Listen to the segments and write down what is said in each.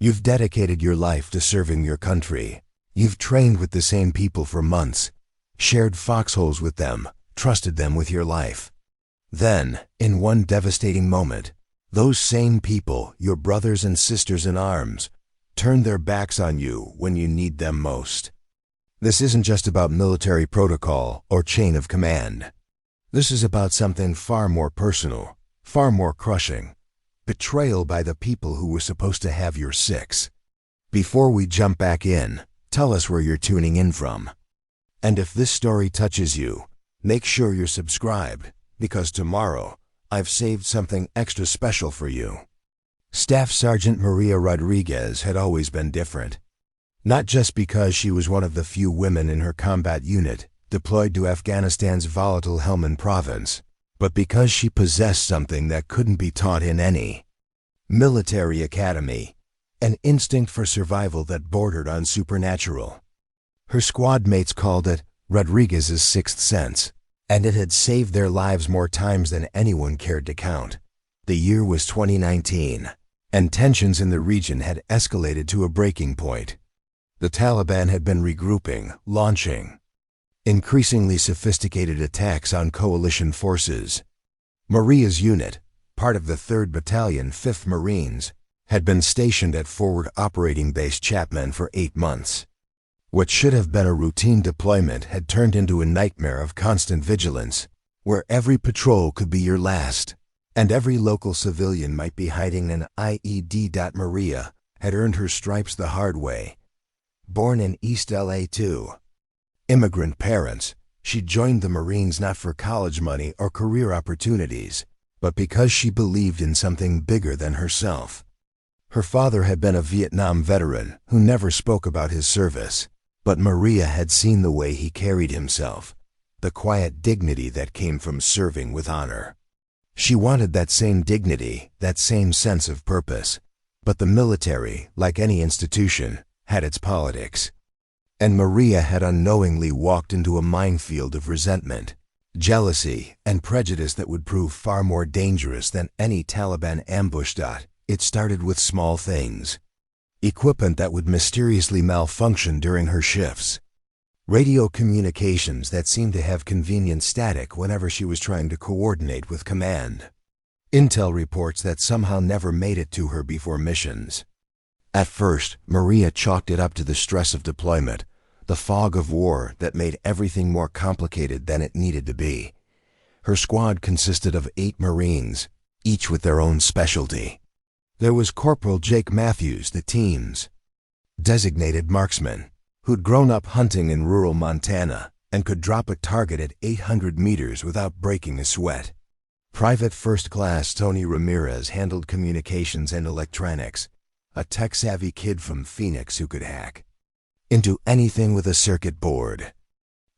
You've dedicated your life to serving your country. You've trained with the same people for months, shared foxholes with them, trusted them with your life. Then, in one devastating moment, those same people, your brothers and sisters in arms, turn their backs on you when you need them most. This isn't just about military protocol or chain of command. This is about something far more personal, far more crushing. Betrayal by the people who were supposed to have your six. Before we jump back in, tell us where you're tuning in from. And if this story touches you, make sure you're subscribed, because tomorrow, I've saved something extra special for you. Staff Sergeant Maria Rodriguez had always been different. Not just because she was one of the few women in her combat unit deployed to Afghanistan's volatile Helmand Province, but because she possessed something that couldn't be taught in any military academy, an instinct for survival that bordered on supernatural. Her squad mates called it Rodriguez's sixth sense, and it had saved their lives more times than anyone cared to count. The year was 2019, and tensions in the region had escalated to a breaking point. The Taliban had been regrouping, launching increasingly sophisticated attacks on coalition forces. Maria's unit, part of the 3rd Battalion, 5th Marines, had been stationed at Forward Operating Base Chapman for 8 months. What should have been a routine deployment had turned into a nightmare of constant vigilance, where every patrol could be your last, and every local civilian might be hiding an IED. Maria had earned her stripes the hard way. Born in East LA to immigrant parents, she joined the Marines not for college money or career opportunities, but because she believed in something bigger than herself. Her father had been a Vietnam veteran who never spoke about his service, but Maria had seen the way he carried himself, the quiet dignity that came from serving with honor. She wanted that same dignity, that same sense of purpose, but the military, like any institution, had its politics. And Maria had unknowingly walked into a minefield of resentment, jealousy, and prejudice that would prove far more dangerous than any Taliban ambush. It started with small things. Equipment that would mysteriously malfunction during her shifts. Radio communications that seemed to have convenient static whenever she was trying to coordinate with command. Intel reports that somehow never made it to her before missions. At first, Maria chalked it up to the stress of deployment, the fog of war that made everything more complicated than it needed to be. Her squad consisted of 8 Marines, each with their own specialty. There was Corporal Jake Matthews, the team's designated marksman, who'd grown up hunting in rural Montana and could drop a target at 800 meters without breaking a sweat. Private First Class Tony Ramirez handled communications and electronics, a tech-savvy kid from Phoenix who could hack into anything with a circuit board.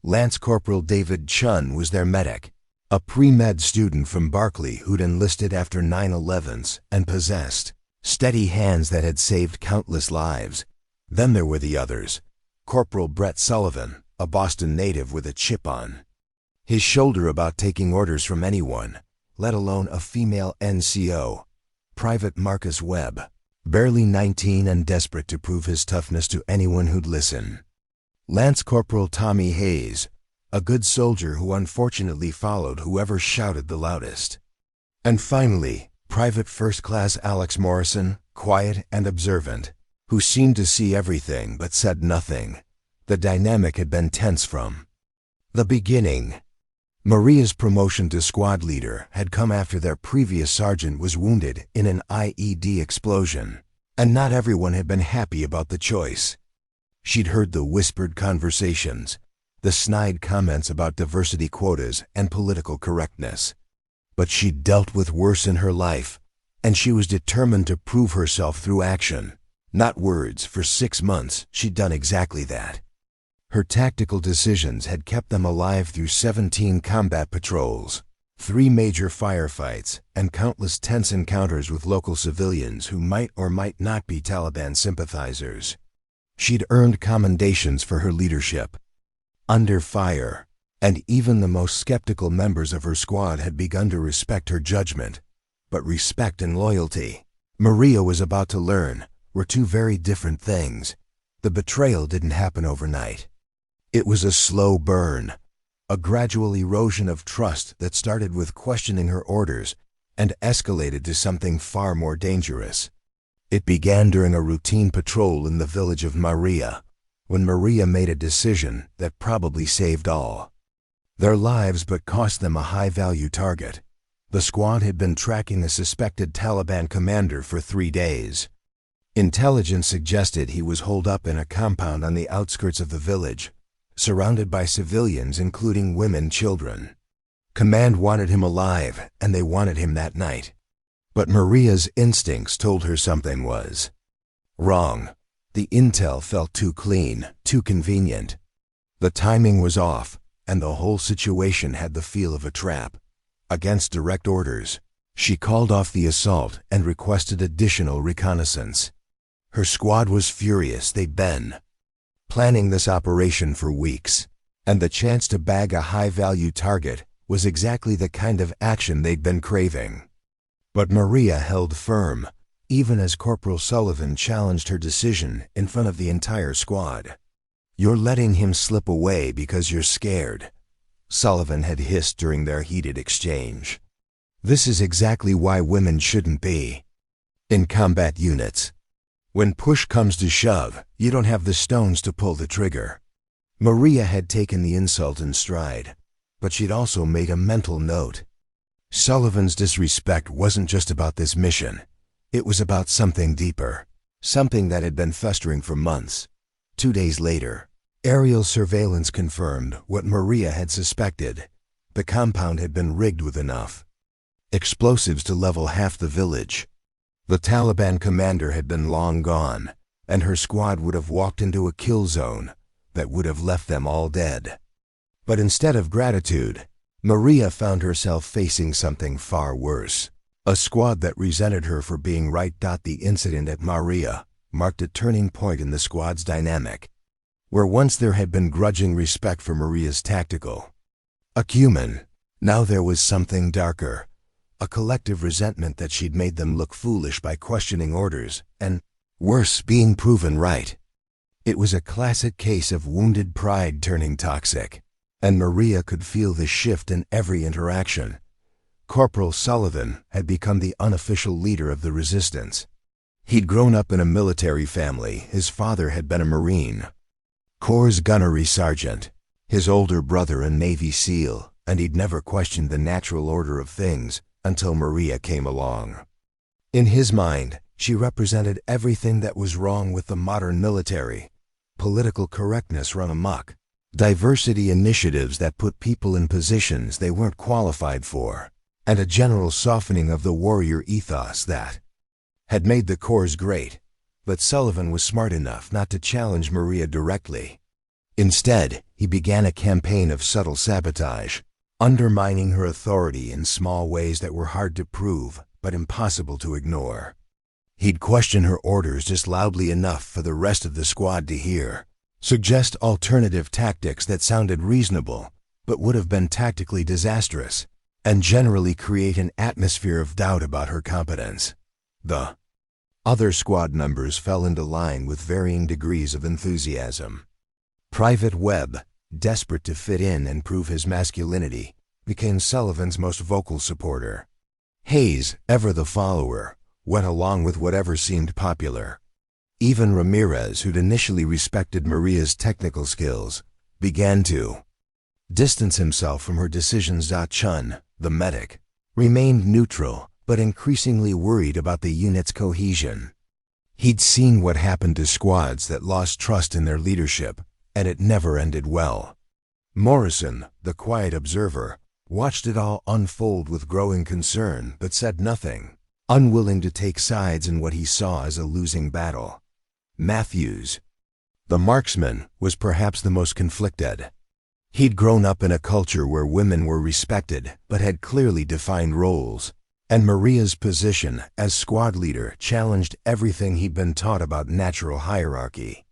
Lance Corporal David Chun was their medic, a pre-med student from Berkeley who'd enlisted after 9/11s and possessed steady hands that had saved countless lives. Then there were the others. Corporal Brett Sullivan, a Boston native with a chip on his shoulder about taking orders from anyone, let alone a female NCO. Private Marcus Webb, barely 19 and desperate to prove his toughness to anyone who'd listen. Lance Corporal Tommy Hayes, a good soldier who unfortunately followed whoever shouted the loudest. And finally, Private First Class Alex Morrison, quiet and observant, who seemed to see everything but said nothing. The dynamic had been tense from the beginning. Maria's promotion to squad leader had come after their previous sergeant was wounded in an IED explosion, and not everyone had been happy about the choice. She'd heard the whispered conversations, the snide comments about diversity quotas and political correctness. But she'd dealt with worse in her life, and she was determined to prove herself through action, not words. For 6 months, she'd done exactly that. Her tactical decisions had kept them alive through 17 combat patrols, 3 major firefights, and countless tense encounters with local civilians who might or might not be Taliban sympathizers. She'd earned commendations for her leadership under fire, and even the most skeptical members of her squad had begun to respect her judgment. But respect and loyalty, Maria was about to learn, were two very different things. The betrayal didn't happen overnight. It was a slow burn, a gradual erosion of trust that started with questioning her orders and escalated to something far more dangerous. It began during a routine patrol in the village of Maria, when Maria made a decision that probably saved all their lives but cost them a high-value target. The squad had been tracking a suspected Taliban commander for 3 days. Intelligence suggested he was holed up in a compound on the outskirts of the village, surrounded by civilians including women and children. Command wanted him alive, and they wanted him that night. But Maria's instincts told her something was wrong. The intel felt too clean, too convenient. The timing was off, and the whole situation had the feel of a trap. Against direct orders, she called off the assault and requested additional reconnaissance. Her squad was furious. They'd been planning this operation for weeks, and the chance to bag a high-value target was exactly the kind of action they'd been craving. But Maria held firm, even as Corporal Sullivan challenged her decision in front of the entire squad. "You're letting him slip away because you're scared," Sullivan had hissed during their heated exchange. "This is exactly why women shouldn't be in combat units. When push comes to shove, you don't have the stones to pull the trigger." Maria had taken the insult in stride, but she'd also made a mental note. Sullivan's disrespect wasn't just about this mission. It was about something deeper, something that had been festering for months. 2 days later, aerial surveillance confirmed what Maria had suspected. The compound had been rigged with enough explosives to level half the village. The Taliban commander had been long gone, and her squad would have walked into a kill zone that would have left them all dead. But instead of gratitude, Maria found herself facing something far worse. A squad that resented her for being right. The incident at Maria marked a turning point in the squad's dynamic. Where once there had been grudging respect for Maria's tactical acumen, now there was something darker, a collective resentment that she'd made them look foolish by questioning orders, and, worse, being proven right. It was a classic case of wounded pride turning toxic, and Maria could feel the shift in every interaction. Corporal Sullivan had become the unofficial leader of the resistance. He'd grown up in a military family. His father had been a Marine Corps gunnery sergeant, his older brother a Navy SEAL, and he'd never questioned the natural order of things until Maria came along. In his mind, she represented everything that was wrong with the modern military: political correctness run amok, diversity initiatives that put people in positions they weren't qualified for, and a general softening of the warrior ethos that had made the Corps great. But Sullivan was smart enough not to challenge Maria directly. Instead, he began a campaign of subtle sabotage, undermining her authority in small ways that were hard to prove but impossible to ignore. He'd question her orders just loudly enough for the rest of the squad to hear, suggest alternative tactics that sounded reasonable but would have been tactically disastrous, and generally create an atmosphere of doubt about her competence. The other squad members fell into line with varying degrees of enthusiasm. Private Webb, desperate to fit in and prove his masculinity, became Sullivan's most vocal supporter. Hayes, ever the follower, went along with whatever seemed popular. Even Ramirez, who'd initially respected Maria's technical skills, began to distance himself from her decisions. Chun, the medic, remained neutral, but increasingly worried about the unit's cohesion. He'd seen what happened to squads that lost trust in their leadership, and it never ended well. Morrison, the quiet observer, watched it all unfold with growing concern but said nothing, unwilling to take sides in what he saw as a losing battle. Matthews, the marksman, was perhaps the most conflicted. He'd grown up in a culture where women were respected but had clearly defined roles, and Maria's position as squad leader challenged everything he'd been taught about natural hierarchy.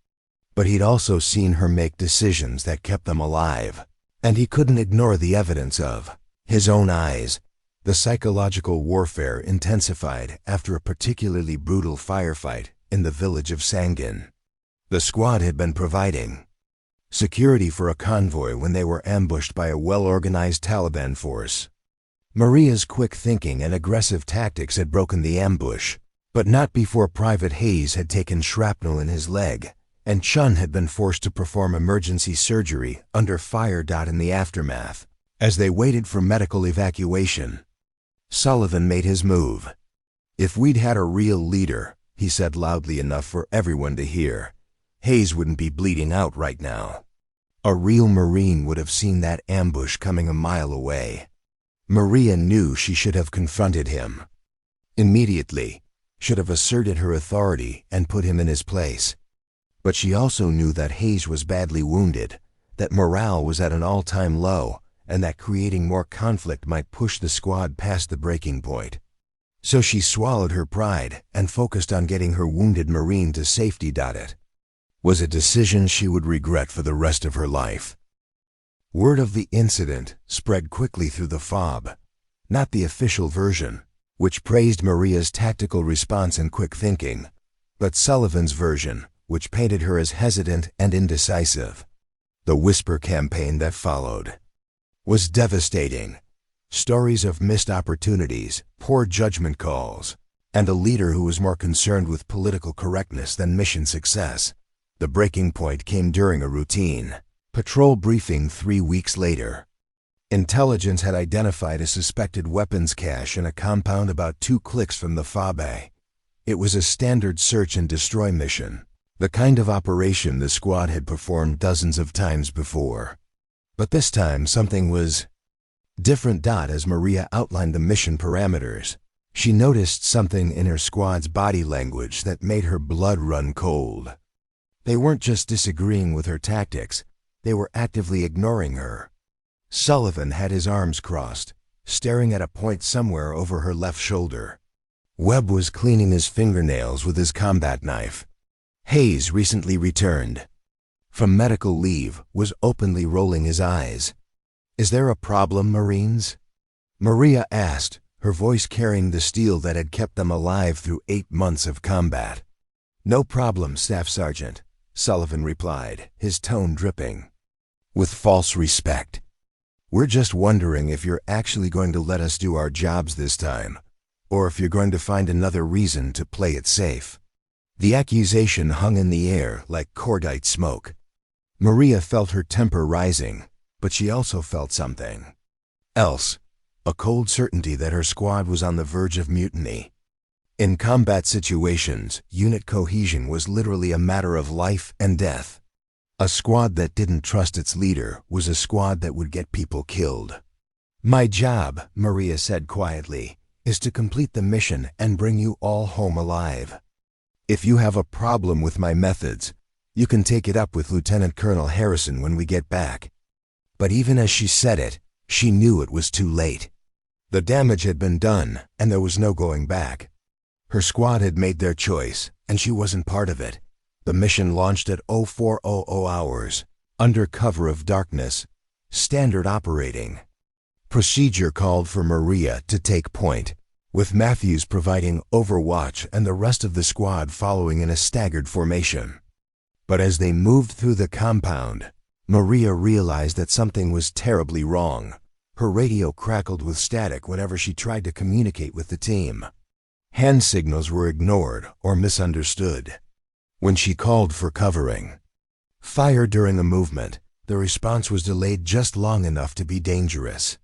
But he'd also seen her make decisions that kept them alive, and he couldn't ignore the evidence of his own eyes. The psychological warfare intensified after a particularly brutal firefight in the village of Sangin. The squad had been providing security for a convoy when they were ambushed by a well-organized Taliban force. Maria's quick thinking and aggressive tactics had broken the ambush, but not before Private Hayes had taken shrapnel in his leg, and Chun had been forced to perform emergency surgery under fire. In the aftermath, as they waited for medical evacuation, Sullivan made his move. "If we'd had a real leader," he said loudly enough for everyone to hear, "Hayes wouldn't be bleeding out right now. A real Marine would have seen that ambush coming a mile away." Maria knew she should have confronted him immediately, should have asserted her authority and put him in his place. But she also knew that Hayes was badly wounded, that morale was at an all-time low, and that creating more conflict might push the squad past the breaking point. So she swallowed her pride and focused on getting her wounded Marine to safety. It was a decision she would regret for the rest of her life. Word of the incident spread quickly through the FOB, not the official version, which praised Maria's tactical response and quick thinking, but Sullivan's version, which painted her as hesitant and indecisive. The whisper campaign that followed was devastating. Stories of missed opportunities, poor judgment calls, and a leader who was more concerned with political correctness than mission success. The breaking point came during a routine patrol briefing 3 weeks later. Intelligence had identified a suspected weapons cache in a compound about 2 clicks from the FOB. It was a standard search and destroy mission, the kind of operation the squad had performed dozens of times before. But this time something was different. As Maria outlined the mission parameters, she noticed something in her squad's body language that made her blood run cold. They weren't just disagreeing with her tactics, they were actively ignoring her. Sullivan had his arms crossed, staring at a point somewhere over her left shoulder. Webb was cleaning his fingernails with his combat knife. Hayes, recently returned from medical leave, was openly rolling his eyes. "Is there a problem, Marines?" Maria asked, her voice carrying the steel that had kept them alive through 8 months of combat. "No problem, Staff Sergeant," Sullivan replied, his tone dripping with false respect. "We're just wondering if you're actually going to let us do our jobs this time, or if you're going to find another reason to play it safe." The accusation hung in the air like cordite smoke. Maria felt her temper rising, but she also felt something else, a cold certainty that her squad was on the verge of mutiny. In combat situations, unit cohesion was literally a matter of life and death. A squad that didn't trust its leader was a squad that would get people killed. "My job," Maria said quietly, "is to complete the mission and bring you all home alive. If you have a problem with my methods, you can take it up with Lieutenant Colonel Harrison when we get back." But even as she said it, she knew it was too late. The damage had been done, and there was no going back. Her squad had made their choice, and she wasn't part of it. The mission launched at 0400 hours, under cover of darkness. Standard operating procedure called for Maria to take point, with Matthews providing overwatch and the rest of the squad following in a staggered formation. But as they moved through the compound, Maria realized that something was terribly wrong. Her radio crackled with static whenever she tried to communicate with the team. Hand signals were ignored or misunderstood. When she called for covering fire during a movement, the response was delayed just long enough to be dangerous.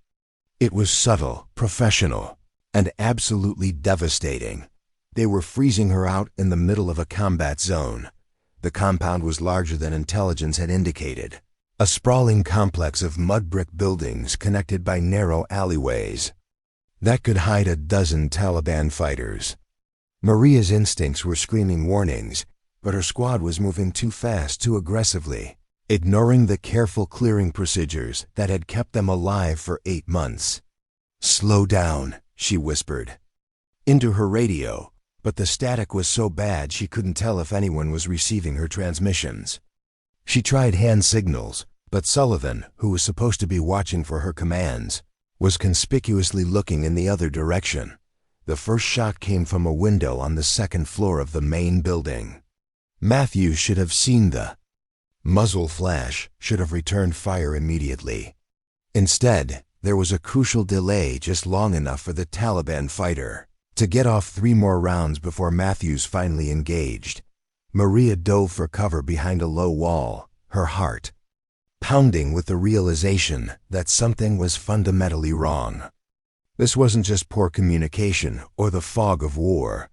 It was subtle, professional, and absolutely devastating. They were freezing her out in the middle of a combat zone. The compound was larger than intelligence had indicated, a sprawling complex of mud brick buildings connected by narrow alleyways that could hide a dozen Taliban fighters. Maria's instincts were screaming warnings, but her squad was moving too fast, too aggressively, ignoring the careful clearing procedures that had kept them alive for 8 months. "Slow down," she whispered into her radio, but the static was so bad she couldn't tell if anyone was receiving her transmissions. She tried hand signals, but Sullivan, who was supposed to be watching for her commands, was conspicuously looking in the other direction. The first shot came from a window on the second floor of the main building. Matthews should have seen the muzzle flash, should have returned fire immediately. Instead, there was a crucial delay just long enough for the Taliban fighter to get off 3 more rounds before Matthews finally engaged. Maria dove for cover behind a low wall, her heart pounding with the realization that something was fundamentally wrong. This wasn't just poor communication or the fog of war.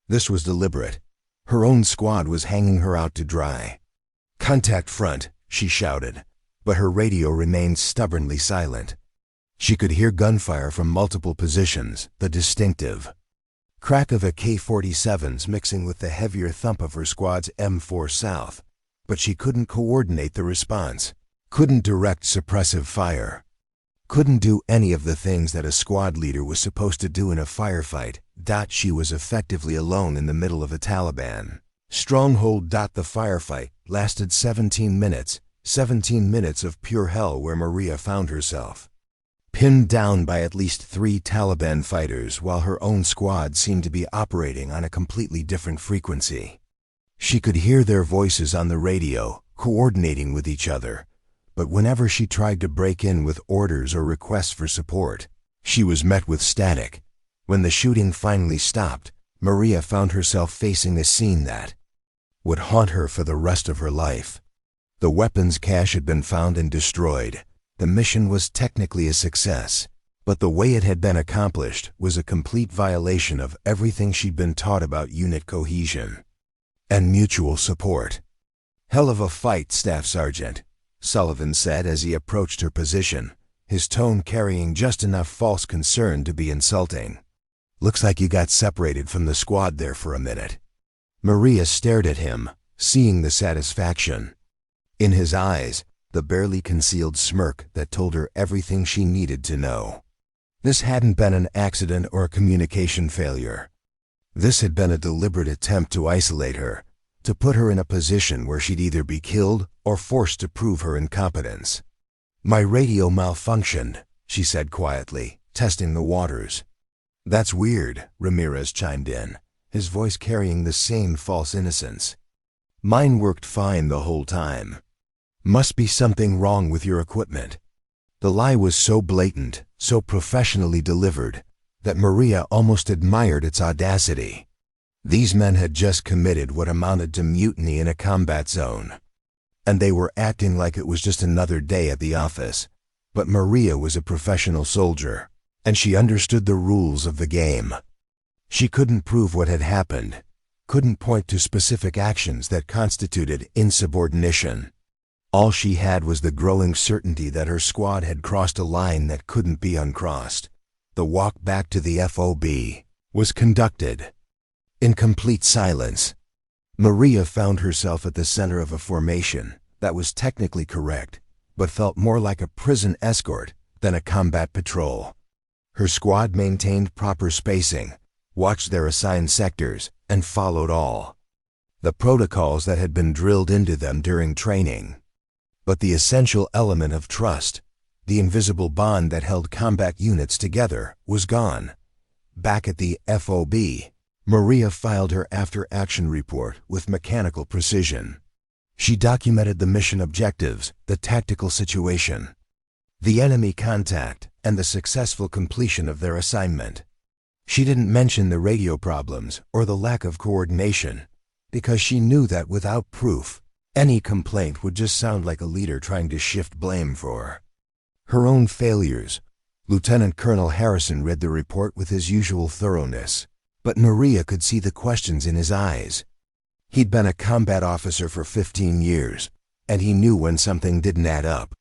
This was deliberate. Her own squad was hanging her out to dry. "Contact front," she shouted, but her radio remained stubbornly silent. She could hear gunfire from multiple positions, the distinctive crack of AK-47s mixing with the heavier thump of her squad's M4 South, but she couldn't coordinate the response, couldn't direct suppressive fire, couldn't do any of the things that a squad leader was supposed to do in a firefight. She was effectively alone in the middle of a Taliban stronghold. The firefight lasted 17 minutes, 17 minutes of pure hell where Maria found herself pinned down by at least 3 Taliban fighters while her own squad seemed to be operating on a completely different frequency. She could hear their voices on the radio, coordinating with each other, but whenever she tried to break in with orders or requests for support, she was met with static. When the shooting finally stopped, Maria found herself facing a scene that would haunt her for the rest of her life. The weapons cache had been found and destroyed. The mission was technically a success, but the way it had been accomplished was a complete violation of everything she'd been taught about unit cohesion and mutual support. "Hell of a fight, Staff Sergeant," Sullivan said as he approached her position, his tone carrying just enough false concern to be insulting. "Looks like you got separated from the squad there for a minute." Maria stared at him, seeing the satisfaction in his eyes, the barely concealed smirk that told her everything she needed to know. This hadn't been an accident or a communication failure. This had been a deliberate attempt to isolate her, to put her in a position where she'd either be killed or forced to prove her incompetence. "My radio malfunctioned," she said quietly, testing the waters. "That's weird," Ramirez chimed in, his voice carrying the same false innocence. "Mine worked fine the whole time. Must be something wrong with your equipment." The lie was so blatant, so professionally delivered, that Maria almost admired its audacity. These men had just committed what amounted to mutiny in a combat zone, and they were acting like it was just another day at the office. But Maria was a professional soldier, and she understood the rules of the game. She couldn't prove what had happened, couldn't point to specific actions that constituted insubordination. All she had was the growing certainty that her squad had crossed a line that couldn't be uncrossed. The walk back to the FOB was conducted in complete silence. Maria found herself at the center of a formation that was technically correct, but felt more like a prison escort than a combat patrol. Her squad maintained proper spacing, watched their assigned sectors, and followed all the protocols that had been drilled into them during training. But the essential element of trust, the invisible bond that held combat units together, was gone. Back at the FOB, Maria filed her after-action report with mechanical precision. She documented the mission objectives, the tactical situation, the enemy contact, and the successful completion of their assignment. She didn't mention the radio problems or the lack of coordination, because she knew that without proof, any complaint would just sound like a leader trying to shift blame for her own failures. Lieutenant Colonel Harrison read the report with his usual thoroughness, but Maria could see the questions in his eyes. He'd been a combat officer for 15 years, and he knew when something didn't add up.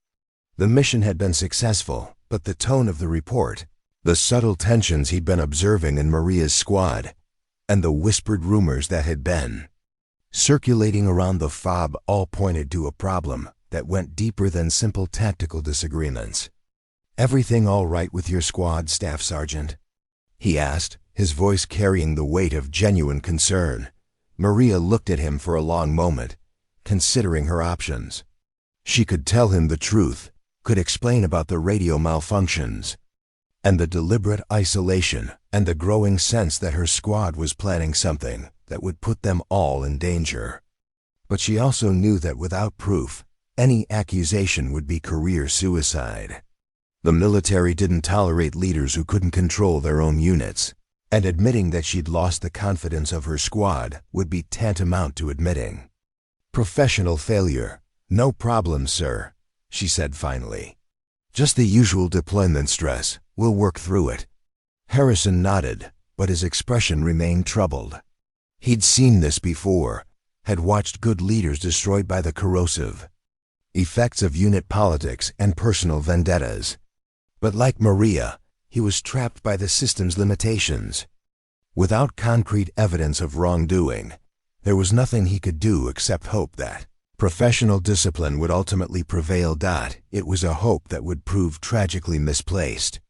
The mission had been successful, but the tone of the report, the subtle tensions he'd been observing in Maria's squad, and the whispered rumors that had been circulating around the FOB all pointed to a problem that went deeper than simple tactical disagreements. "Everything all right with your squad, Staff Sergeant?" he asked, his voice carrying the weight of genuine concern. Maria looked at him for a long moment, considering her options. She could tell him the truth, could explain about the radio malfunctions, and the deliberate isolation, and the growing sense that her squad was planning something that would put them all in danger. But she also knew that without proof, any accusation would be career suicide. The military didn't tolerate leaders who couldn't control their own units, and admitting that she'd lost the confidence of her squad would be tantamount to admitting professional failure. "No problem, sir," she said finally. "Just the usual deployment stress. We'll work through it." Harrison nodded, but his expression remained troubled. He'd seen this before, had watched good leaders destroyed by the corrosive effects of unit politics and personal vendettas. But like Maria, he was trapped by the system's limitations. Without concrete evidence of wrongdoing, there was nothing he could do except hope that professional discipline would ultimately prevail. It was a hope that would prove tragically misplaced.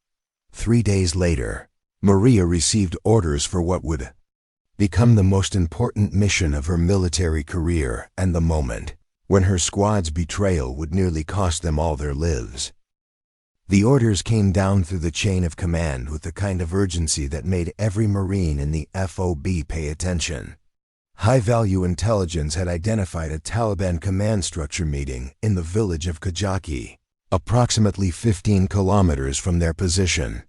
3 days later, Maria received orders for what would become the most important mission of her military career, and the moment when her squad's betrayal would nearly cost them all their lives. The orders came down through the chain of command with the kind of urgency that made every Marine in the FOB pay attention. High-value intelligence had identified a Taliban command structure meeting in the village of Kajaki, approximately 15 kilometers from their position.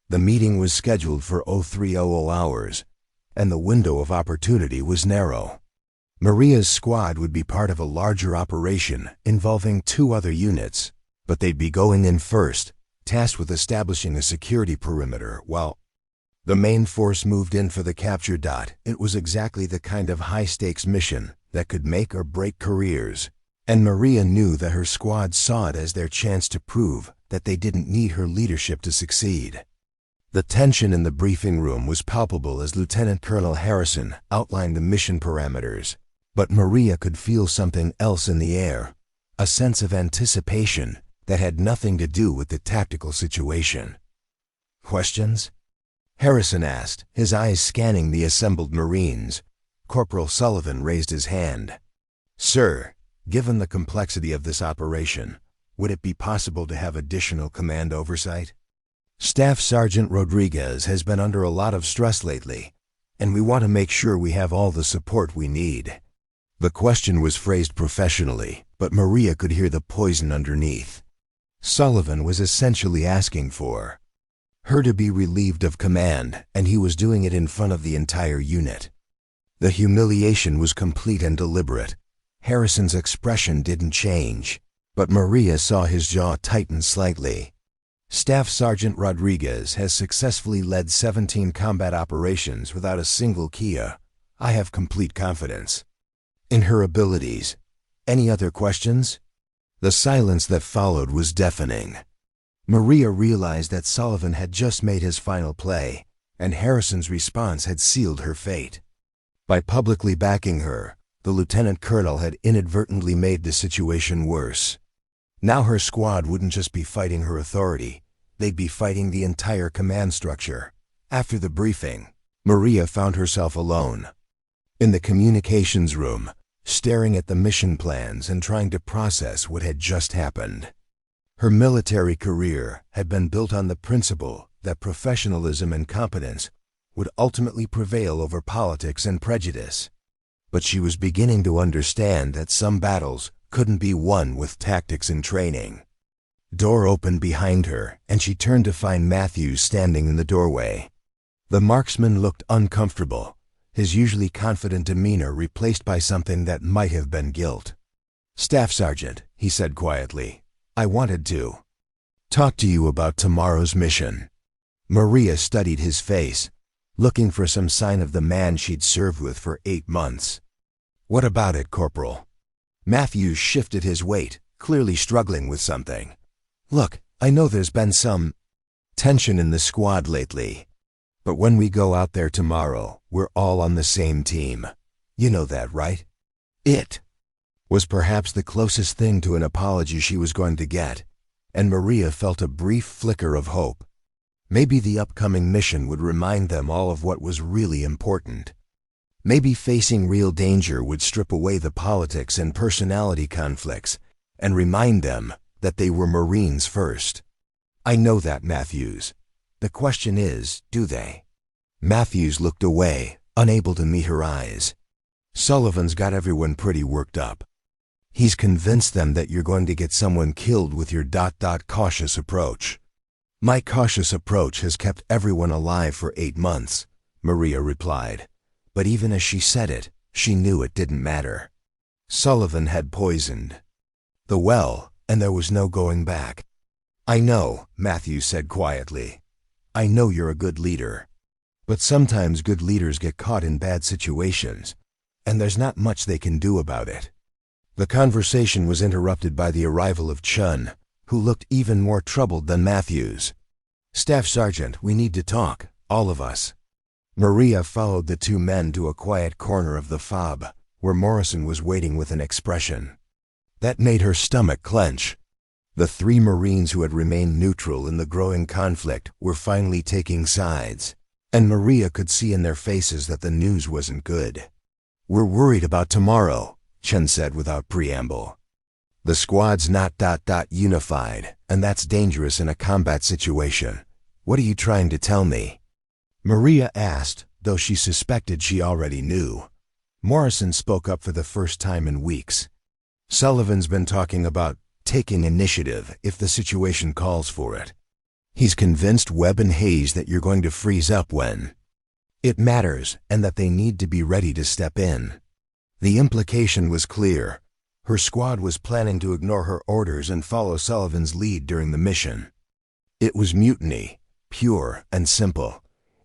The meeting was scheduled for 0300 hours, and the window of opportunity was narrow. Maria's squad would be part of a larger operation involving 2 other units, but they'd be going in first, tasked with establishing a security perimeter while the main force moved in for the capture. It was exactly the kind of high-stakes mission that could make or break careers, and Maria knew that her squad saw it as their chance to prove that they didn't need her leadership to succeed. The tension in the briefing room was palpable as Lieutenant Colonel Harrison outlined the mission parameters, but Maria could feel something else in the air, a sense of anticipation that had nothing to do with the tactical situation. "Questions?" Harrison asked, his eyes scanning the assembled Marines. Corporal Sullivan raised his hand. "Sir, given the complexity of this operation, would it be possible to have additional command oversight? Staff Sergeant Rodriguez has been under a lot of stress lately, and we want to make sure we have all the support we need." The question was phrased professionally, but Maria could hear the poison underneath. Sullivan was essentially asking for her to be relieved of command, and he was doing it in front of the entire unit. The humiliation was complete and deliberate. Harrison's expression didn't change, but Maria saw his jaw tighten slightly. "Staff Sergeant Rodriguez has successfully led 17 combat operations without a single Kia. I have complete confidence in her abilities. Any other questions?" The silence that followed was deafening. Maria realized that Sullivan had just made his final play, and Harrison's response had sealed her fate. By publicly backing her, the lieutenant colonel had inadvertently made the situation worse. Now her squad wouldn't just be fighting her authority, they'd be fighting the entire command structure. After the briefing, Maria found herself alone in the communications room, staring at the mission plans and trying to process what had just happened. Her military career had been built on the principle that professionalism and competence would ultimately prevail over politics and prejudice. But she was beginning to understand that some battles couldn't be won with tactics and training. Door opened behind her, and she turned to find Matthews standing in the doorway. The marksman looked uncomfortable, his usually confident demeanor replaced by something that might have been guilt. "Staff Sergeant," he said quietly, "I wanted to talk to you about tomorrow's mission." Maria studied his face, looking for some sign of the man she'd served with for 8 months. "What about it, Corporal?" Matthews shifted his weight, clearly struggling with something. "Look, I know there's been some tension in the squad lately, but when we go out there tomorrow, we're all on the same team. You know that, right?" It was perhaps the closest thing to an apology she was going to get, and Maria felt a brief flicker of hope. Maybe the upcoming mission would remind them all of what was really important. Maybe facing real danger would strip away the politics and personality conflicts and remind them that they were Marines first. "I know that, Matthews. The question is, do they? Matthews looked away, unable to meet her eyes. Sullivan's got everyone pretty worked up. He's convinced them that you're going to get someone killed with your cautious approach. My cautious approach has kept everyone alive for 8 months, Maria replied. But even as she said it, she knew it didn't matter. Sullivan had poisoned the well, and there was no going back. I know, Matthews said quietly. I know you're a good leader. But sometimes good leaders get caught in bad situations, and there's not much they can do about it. The conversation was interrupted by the arrival of Chun, who looked even more troubled than Matthews. Staff Sergeant, we need to talk, all of us. Maria followed the 2 men to a quiet corner of the fob, where Morrison was waiting with an expression that made her stomach clench. The 3 Marines who had remained neutral in the growing conflict were finally taking sides, and Maria could see in their faces that the news wasn't good. We're worried about tomorrow, Chun said without preamble. The squad's not unified, and that's dangerous in a combat situation. What are you trying to tell me? Maria asked, though she suspected she already knew. Morrison spoke up for the first time in weeks. Sullivan's been talking about taking initiative if the situation calls for it. He's convinced Webb and Hayes that you're going to freeze up when it matters and that they need to be ready to step in. The implication was clear. Her squad was planning to ignore her orders and follow Sullivan's lead during the mission. It was mutiny, pure and simple,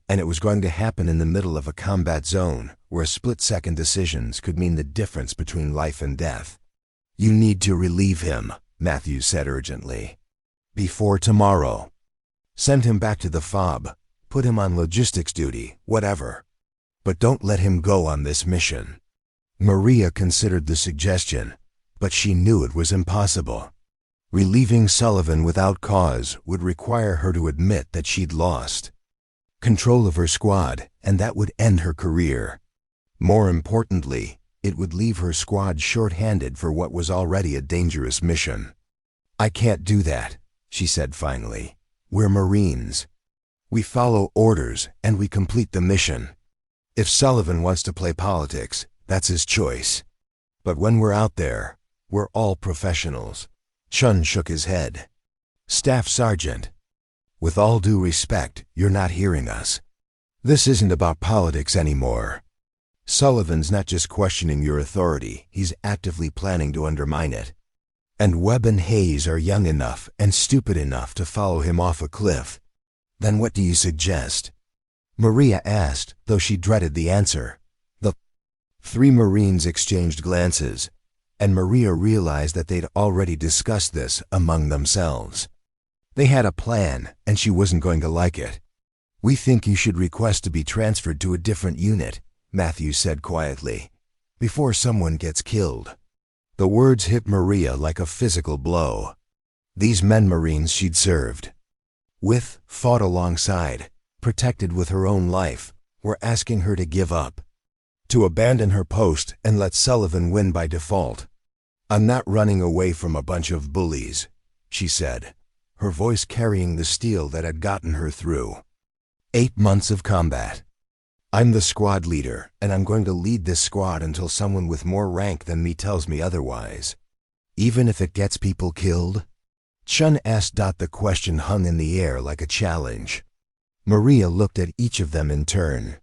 and it was going to happen in the middle of a combat zone where split-second decisions could mean the difference between life and death. You need to relieve him, Matthews said urgently. Before tomorrow. Send him back to the fob. Put him on logistics duty, whatever. But don't let him go on this mission. Maria considered the suggestion, but she knew it was impossible. Relieving Sullivan without cause would require her to admit that she'd lost control of her squad, and that would end her career. More importantly, it would leave her squad short-handed for what was already a dangerous mission. I can't do that, she said finally. We're Marines. We follow orders and we complete the mission. If Sullivan wants to play politics, that's his choice. But when we're out there, we're all professionals. Chun shook his head. Staff Sergeant, with all due respect, you're not hearing us. This isn't about politics anymore. Sullivan's not just questioning your authority, he's actively planning to undermine it. And Webb and Hayes are young enough and stupid enough to follow him off a cliff. Then what do you suggest? Maria asked, though she dreaded the answer. The 3 Marines exchanged glances, and Maria realized that they'd already discussed this among themselves. They had a plan, and she wasn't going to like it. We think you should request to be transferred to a different unit, Matthews said quietly, before someone gets killed. The words hit Maria like a physical blow. These men Marines she'd served with, fought alongside, protected with her own life, were asking her to give up, to abandon her post and let Sullivan win by default. I'm not running away from a bunch of bullies, she said, her voice carrying the steel that had gotten her through 8 months of combat. I'm the squad leader, and I'm going to lead this squad until someone with more rank than me tells me otherwise. Even if it gets people killed? Chun asked. The question hung in the air like a challenge. Maria looked at each of them in turn.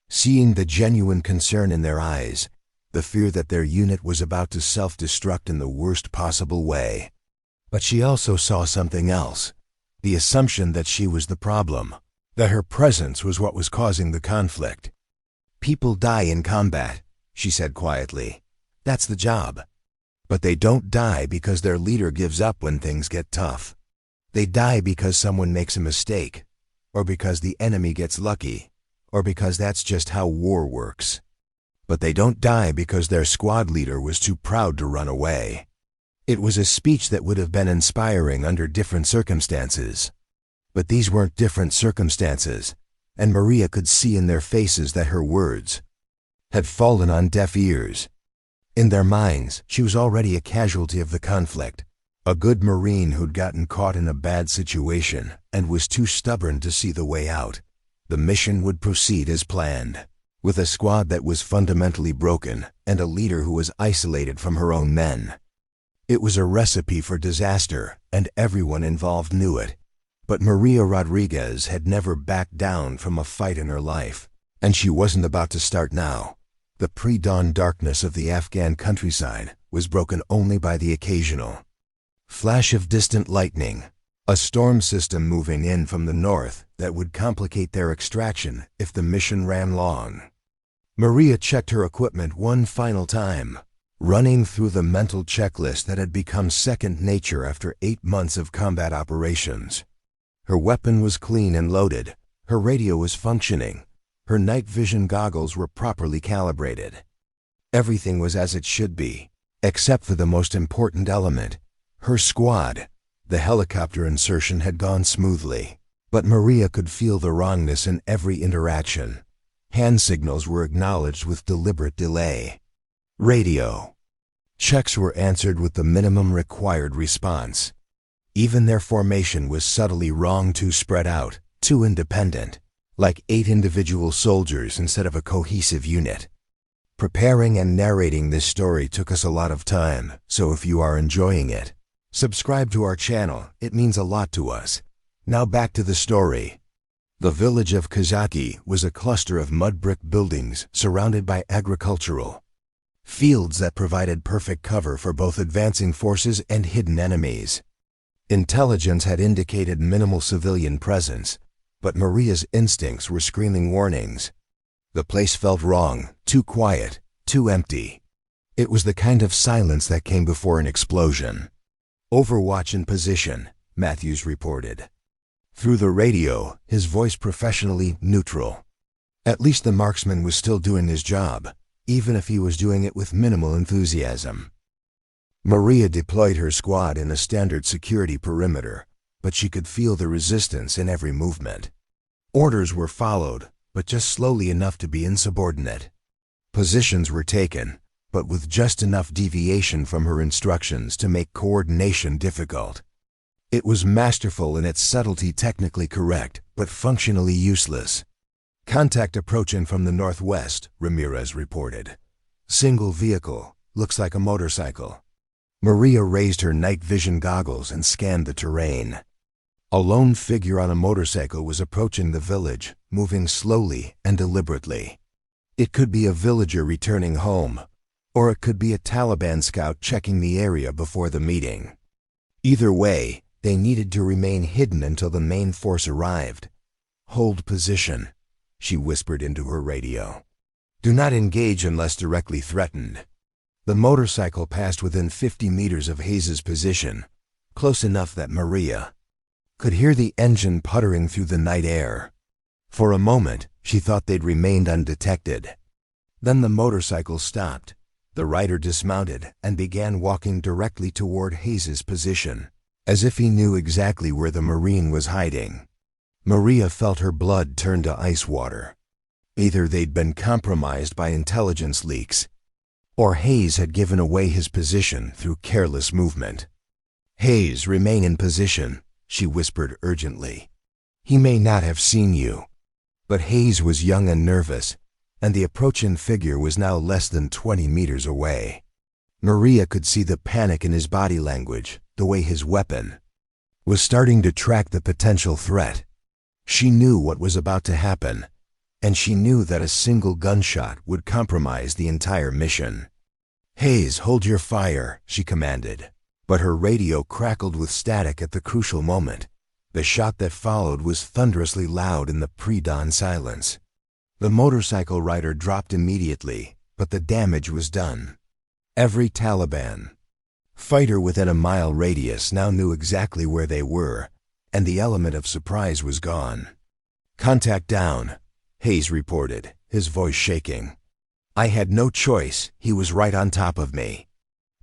Seeing the genuine concern in their eyes, the fear that their unit was about to self-destruct in the worst possible way. But she also saw something else, the assumption that she was the problem, that her presence was what was causing the conflict. People die in combat, she said quietly. That's the job. But they don't die because their leader gives up when things get tough. They die because someone makes a mistake, or because the enemy gets lucky, or because that's just how war works. But they don't die because their squad leader was too proud to run away. It was a speech that would have been inspiring under different circumstances. But these weren't different circumstances, and Maria could see in their faces that her words had fallen on deaf ears. In their minds, she was already a casualty of the conflict, A good Marine who'd gotten caught in a bad situation and was too stubborn to see the way out. The mission would proceed as planned, with a squad that was fundamentally broken and a leader who was isolated from her own men. It was a recipe for disaster, and everyone involved knew it. But Maria Rodriguez had never backed down from a fight in her life, and she wasn't about to start now. The pre-dawn darkness of the Afghan countryside was broken only by the occasional flash of distant lightning, a storm system moving in from the north that would complicate their extraction if the mission ran long. Maria checked her equipment one final time, running through the mental checklist that had become second nature after 8 months of combat operations. Her weapon was clean and loaded, her radio was functioning, her night vision goggles were properly calibrated. Everything was as it should be, except for the most important element, her squad. The helicopter insertion had gone smoothly, but Maria could feel the wrongness in every interaction. Hand signals were acknowledged with deliberate delay. Radio checks were answered with the minimum required response. Even their formation was subtly wrong, too spread out, too independent, like 8 individual soldiers instead of a cohesive unit. Preparing and narrating this story took us a lot of time, so if you are enjoying it, subscribe to our channel, it means a lot to us. Now back to the story. The village of Kazaki was a cluster of mud brick buildings surrounded by agricultural fields that provided perfect cover for both advancing forces and hidden enemies. Intelligence had indicated minimal civilian presence, but Maria's instincts were screaming warnings. The place felt wrong, too quiet, too empty. It was the kind of silence that came before an explosion. "Overwatch in position," Matthews reported. Through the radio, his voice professionally neutral. At least the marksman was still doing his job, even if he was doing it with minimal enthusiasm. Maria deployed her squad in a standard security perimeter, but she could feel the resistance in every movement. Orders were followed, but just slowly enough to be insubordinate. Positions were taken, but with just enough deviation from her instructions to make coordination difficult. It was masterful in its subtlety, technically correct, but functionally useless. "Contact approaching from the northwest," Ramirez reported. "Single vehicle, looks like a motorcycle." Maria raised her night vision goggles and scanned the terrain. A lone figure on a motorcycle was approaching the village, moving slowly and deliberately. It could be a villager returning home, or it could be a Taliban scout checking the area before the meeting. Either way, they needed to remain hidden until the main force arrived. "Hold position," she whispered into her radio. "Do not engage unless directly threatened." The motorcycle passed within 50 meters of Hayes's position, close enough that Maria could hear the engine puttering through the night air. For a moment, she thought they'd remained undetected. Then the motorcycle stopped. The rider dismounted and began walking directly toward Hayes's position, as if he knew exactly where the Marine was hiding. Maria felt her blood turn to ice water. Either they'd been compromised by intelligence leaks, or Hayes had given away his position through careless movement. "Hayes, remain in position," she whispered urgently. "He may not have seen you." But Hayes was young and nervous, and the approaching figure was now less than 20 meters away. Maria could see the panic in his body language, the way his weapon was starting to track the potential threat. She knew what was about to happen, and she knew that a single gunshot would compromise the entire mission. "Hayes, hold your fire," she commanded, but her radio crackled with static at the crucial moment. The shot that followed was thunderously loud in the pre-dawn silence. The motorcycle rider dropped immediately, but the damage was done. Every Taliban fighter within a mile radius now knew exactly where they were, and the element of surprise was gone. "Contact down," Hayes reported, his voice shaking. "I had no choice, he was right on top of me."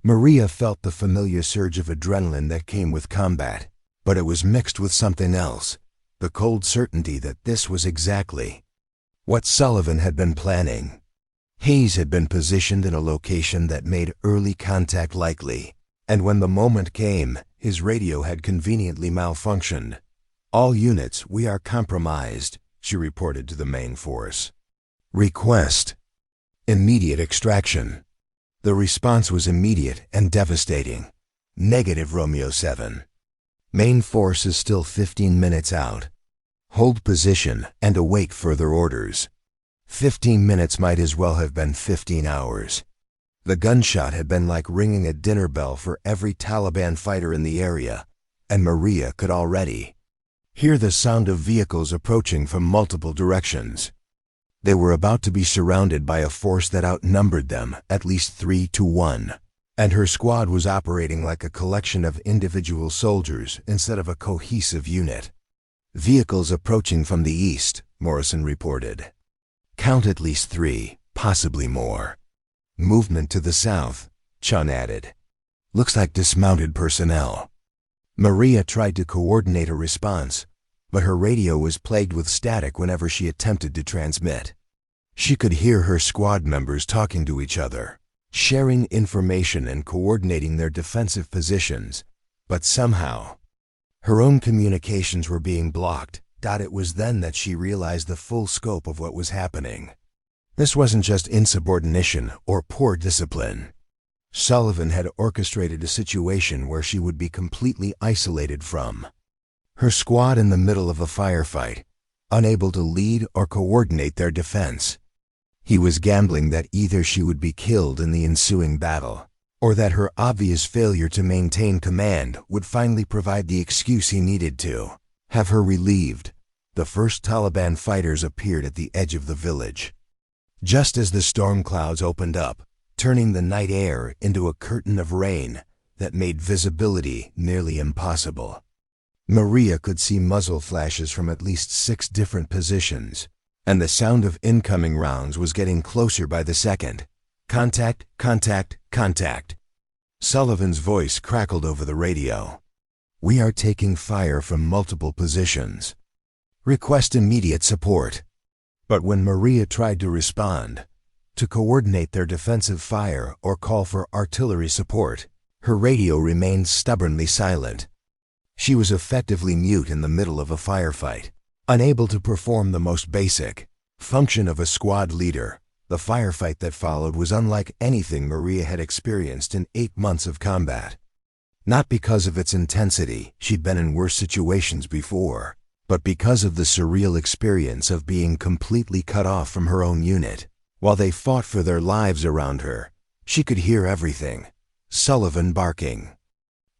Maria felt the familiar surge of adrenaline that came with combat, but it was mixed with something else, the cold certainty that this was exactly what Sullivan had been planning. Hayes had been positioned in a location that made early contact likely, And when the moment came, his radio had conveniently malfunctioned. "All units, we are compromised," she reported to the main force. Request: immediate extraction. The response was immediate and devastating. Negative Romeo 7. Main force is still 15 minutes out. Hold position and await further orders. 15 minutes might as well have been 15 hours. The gunshot had been like ringing a dinner bell for every Taliban fighter in the area, and Maria could already hear the sound of vehicles approaching from multiple directions. They were about to be surrounded by a force that outnumbered them at least 3-1, and her squad was operating like a collection of individual soldiers instead of a cohesive unit. "Vehicles approaching from the east," Morrison reported. "Count at least 3, possibly more." "Movement to the south," Chun added. "Looks like dismounted personnel." Maria tried to coordinate a response, but her radio was plagued with static whenever she attempted to transmit. She could hear her squad members talking to each other, sharing information and coordinating their defensive positions, but somehow her own communications were being blocked. It was then that she realized the full scope of what was happening. This wasn't just insubordination or poor discipline. Sullivan had orchestrated a situation where she would be completely isolated from her squad in the middle of a firefight, unable to lead or coordinate their defense. He was gambling that either she would be killed in the ensuing battle, or that her obvious failure to maintain command would finally provide the excuse he needed to have her relieved. The first Taliban fighters appeared at the edge of the village. Just as the storm clouds opened up, turning the night air into a curtain of rain that made visibility nearly impossible. Maria could see muzzle flashes from at least 6 different positions, and the sound of incoming rounds was getting closer by the second. "Contact, contact, contact." Sullivan's voice crackled over the radio. "We are taking fire from multiple positions. Request immediate support." But when Maria tried to respond, to coordinate their defensive fire or call for artillery support, her radio remained stubbornly silent. She was effectively mute in the middle of a firefight, unable to perform the most basic function of a squad leader. The firefight that followed was unlike anything Maria had experienced in 8 months of combat. Not because of its intensity, she'd been in worse situations before, but because of the surreal experience of being completely cut off from her own unit. While they fought for their lives around her, she could hear everything. Sullivan barking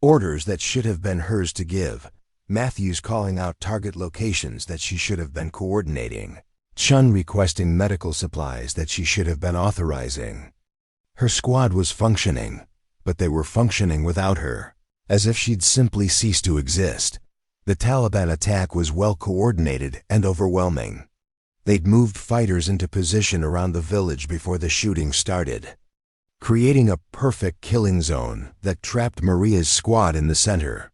orders that should have been hers to give, Matthews calling out target locations that she should have been coordinating, Chun requesting medical supplies that she should have been authorizing. Her squad was functioning, but they were functioning without her, as if she'd simply ceased to exist. The Taliban attack was well coordinated and overwhelming. They'd moved fighters into position around the village before the shooting started, creating a perfect killing zone that trapped Maria's squad in the center.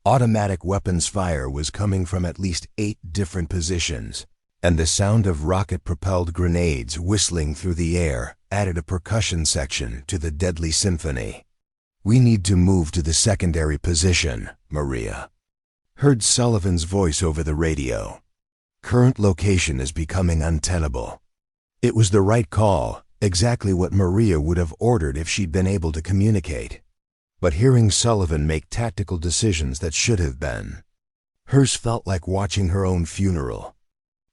Automatic weapons fire was coming from at least 8 different positions, and the sound of rocket-propelled grenades whistling through the air added a percussion section to the deadly symphony. "We need to move to the secondary position," Maria heard Sullivan's voice over the radio. "Current location is becoming untenable." It was the right call, exactly what Maria would have ordered if she'd been able to communicate. But hearing Sullivan make tactical decisions that should have been hers felt like watching her own funeral.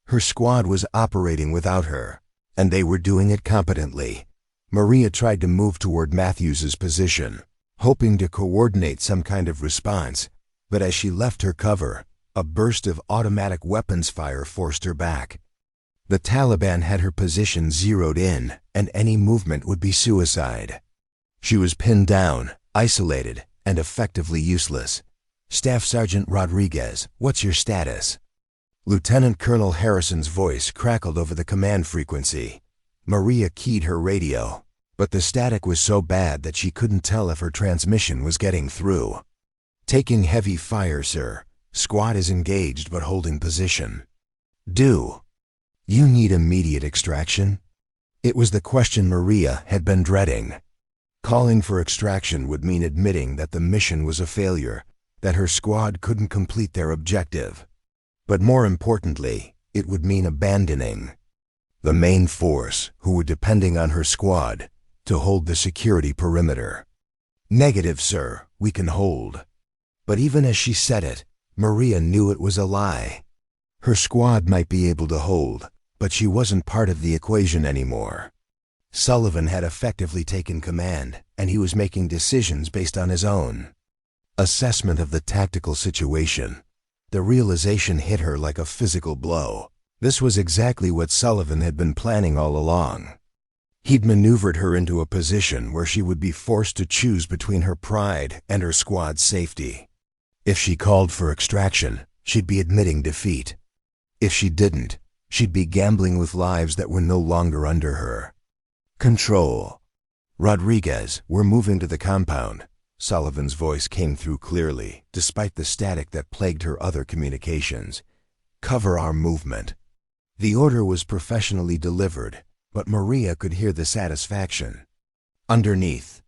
Her squad was operating without her, and they were doing it competently. Maria tried to move toward Matthews's position, hoping to coordinate some kind of response, but as she left her cover, a burst of automatic weapons fire forced her back. The Taliban had her position zeroed in, and any movement would be suicide. She was pinned down, isolated, and effectively useless. "Staff Sergeant Rodriguez, what's your status?" Lieutenant Colonel Harrison's voice crackled over the command frequency. Maria keyed her radio, but the static was so bad that she couldn't tell if her transmission was getting through. "Taking heavy fire, sir. Squad is engaged but holding position." "Do you need immediate extraction?" It was the question Maria had been dreading. Calling for extraction would mean admitting that the mission was a failure, that her squad couldn't complete their objective. But more importantly, it would mean abandoning the main force who were depending on her squad to hold the security perimeter. "Negative, sir, we can hold." But even as she said it, Maria knew it was a lie. Her squad might be able to hold, but she wasn't part of the equation anymore. Sullivan had effectively taken command, and he was making decisions based on his own assessment of the tactical situation. The realization hit her like a physical blow. This was exactly what Sullivan had been planning all along. He'd maneuvered her into a position where she would be forced to choose between her pride and her squad's safety. If she called for extraction, she'd be admitting defeat. If she didn't, she'd be gambling with lives that were no longer under her control. "Rodriguez, we're moving to the compound." Sullivan's voice came through clearly, despite the static that plagued her other communications. "Cover our movement." The order was professionally delivered, but Maria could hear the satisfaction underneath.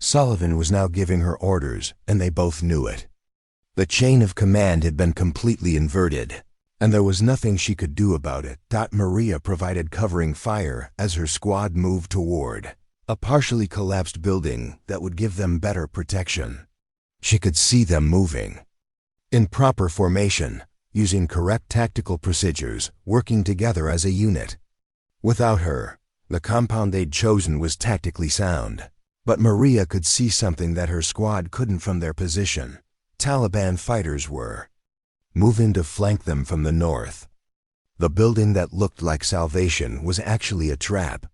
Sullivan was now giving her orders, and they both knew it. The chain of command had been completely inverted, and there was nothing she could do about it. Maria provided covering fire as her squad moved toward a partially collapsed building that would give them better protection. She could see them moving in proper formation, using correct tactical procedures, working together as a unit. Without her, the compound they'd chosen was tactically sound. But Maria could see something that her squad couldn't from their position. Taliban fighters were moving to flank them from the north. The building that looked like salvation was actually a trap,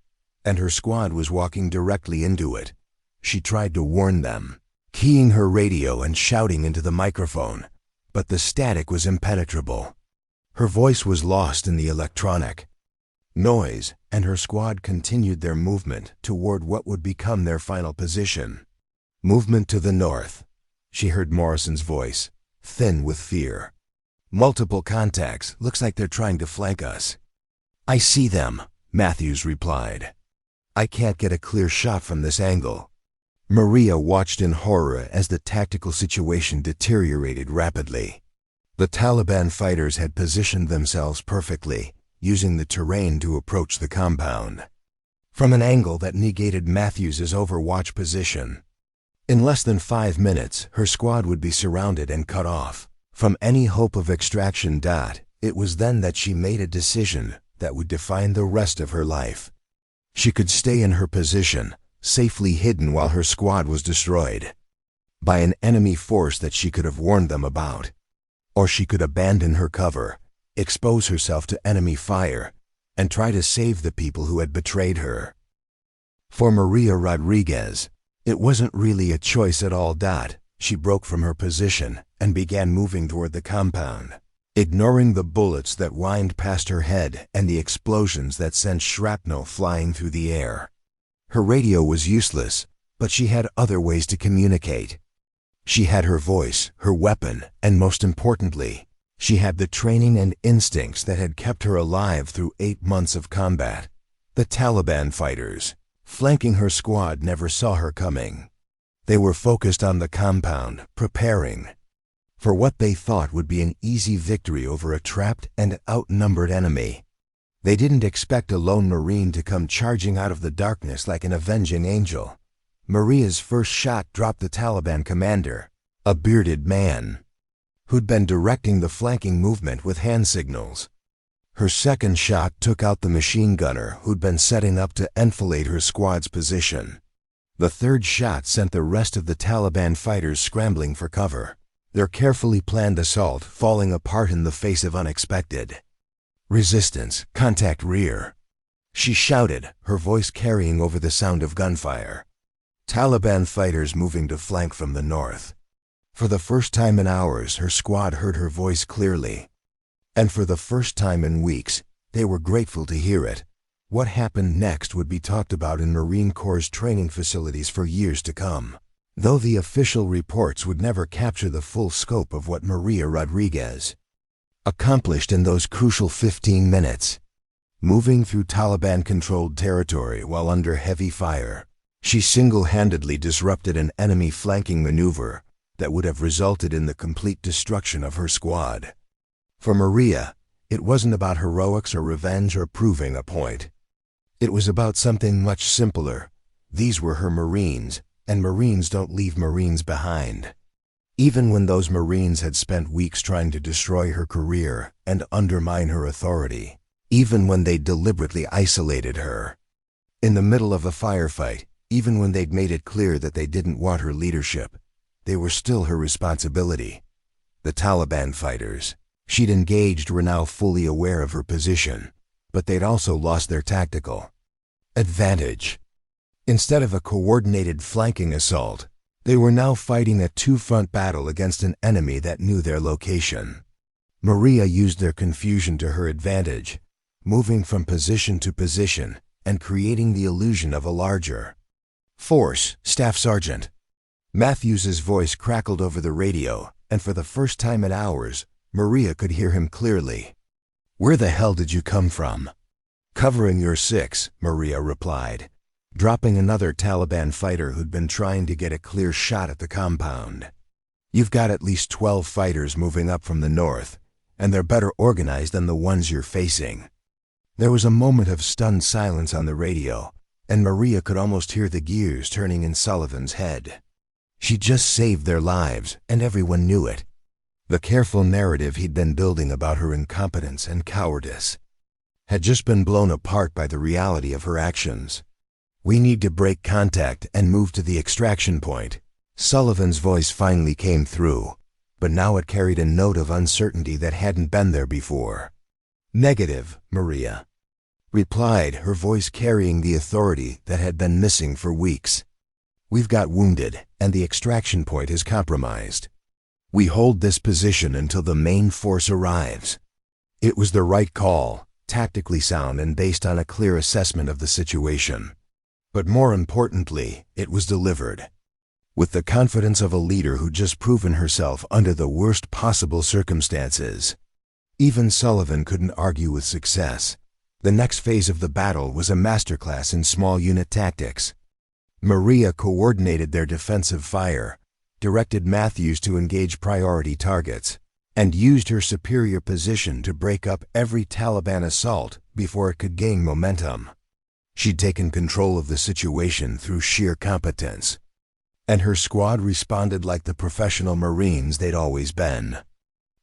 and her squad was walking directly into it. She tried to warn them, keying her radio and shouting into the microphone, but the static was impenetrable. Her voice was lost in the electronic noise, and her squad continued their movement toward what would become their final position. "Movement to the north," she heard Morrison's voice, thin with fear. "Multiple contacts. Looks like they're trying to flank us." "I see them," Matthews replied. "I can't get a clear shot from this angle." Maria watched in horror as the tactical situation deteriorated rapidly. The Taliban fighters had positioned themselves perfectly, using the terrain to approach the compound from an angle that negated Matthews's overwatch position. In less than 5 minutes, her squad would be surrounded and cut off from any hope of extraction. It was then that she made a decision that would define the rest of her life. She could stay in her position, safely hidden while her squad was destroyed by an enemy force that she could have warned them about. Or she could abandon her cover, expose herself to enemy fire, and try to save the people who had betrayed her. For Maria Rodriguez, it wasn't really a choice at all. She broke from her position and began moving toward the compound, ignoring the bullets that whined past her head and the explosions that sent shrapnel flying through the air. Her radio was useless, but she had other ways to communicate. She had her voice, her weapon, and most importantly, she had the training and instincts that had kept her alive through 8 months of combat. The Taliban fighters flanking her squad never saw her coming. They were focused on the compound, preparing for what they thought would be an easy victory over a trapped and outnumbered enemy. They didn't expect a lone Marine to come charging out of the darkness like an avenging angel. Maria's first shot dropped the Taliban commander, a bearded man who'd been directing the flanking movement with hand signals. Her second shot took out the machine gunner who'd been setting up to enfilade her squad's position. The third shot sent the rest of the Taliban fighters scrambling for cover, their carefully planned assault falling apart in the face of unexpected resistance. "Contact rear," she shouted, her voice carrying over the sound of gunfire. Taliban fighters moving to flank from the north. For the first time in hours, her squad heard her voice clearly. And for the first time in weeks, they were grateful to hear it. What happened next would be talked about in Marine Corps' training facilities for years to come, though the official reports would never capture the full scope of what Maria Rodriguez accomplished in those crucial 15 minutes. Moving through Taliban-controlled territory while under heavy fire, She single-handedly disrupted an enemy flanking maneuver that would have resulted in the complete destruction of her squad. For Maria, it wasn't about heroics or revenge or proving a point. It was about something much simpler. These were her Marines, and Marines don't leave Marines behind. Even when those Marines had spent weeks trying to destroy her career and undermine her authority, even when they deliberately isolated her. In the middle of a firefight, even when they'd made it clear that they didn't want her leadership, they were still her responsibility. The Taliban fighters she'd engaged were now fully aware of her position, but they'd also lost their tactical advantage. Instead of a coordinated flanking assault, they were now fighting a two-front battle against an enemy that knew their location. Maria used their confusion to her advantage, moving from position to position and creating the illusion of a larger force. Staff Sergeant Matthews's voice crackled over the radio, and for the first time in hours, Maria could hear him clearly. "Where the hell did you come from?" "Covering your six," Maria replied, dropping another Taliban fighter who'd been trying to get a clear shot at the compound. "You've got at least 12 fighters moving up from the north, and they're better organized than the ones you're facing." There was a moment of stunned silence on the radio, and Maria could almost hear the gears turning in Sullivan's head. She just saved their lives, and everyone knew it. The careful narrative he'd been building about her incompetence and cowardice had just been blown apart by the reality of her actions. "We need to break contact and move to the extraction point." Sullivan's voice finally came through, but now it carried a note of uncertainty that hadn't been there before. "Negative," Maria replied, her voice carrying the authority that had been missing for weeks. "We've got wounded, and the extraction point is compromised. We hold this position until the main force arrives." It was the right call, tactically sound and based on a clear assessment of the situation. But more importantly, it was delivered with the confidence of a leader who'd just proven herself under the worst possible circumstances. Even Sullivan couldn't argue with success. The next phase of the battle was a masterclass in small unit tactics. Maria coordinated their defensive fire, directed Matthews to engage priority targets, and used her superior position to break up every Taliban assault before it could gain momentum. She'd taken control of the situation through sheer competence, and her squad responded like the professional Marines they'd always been.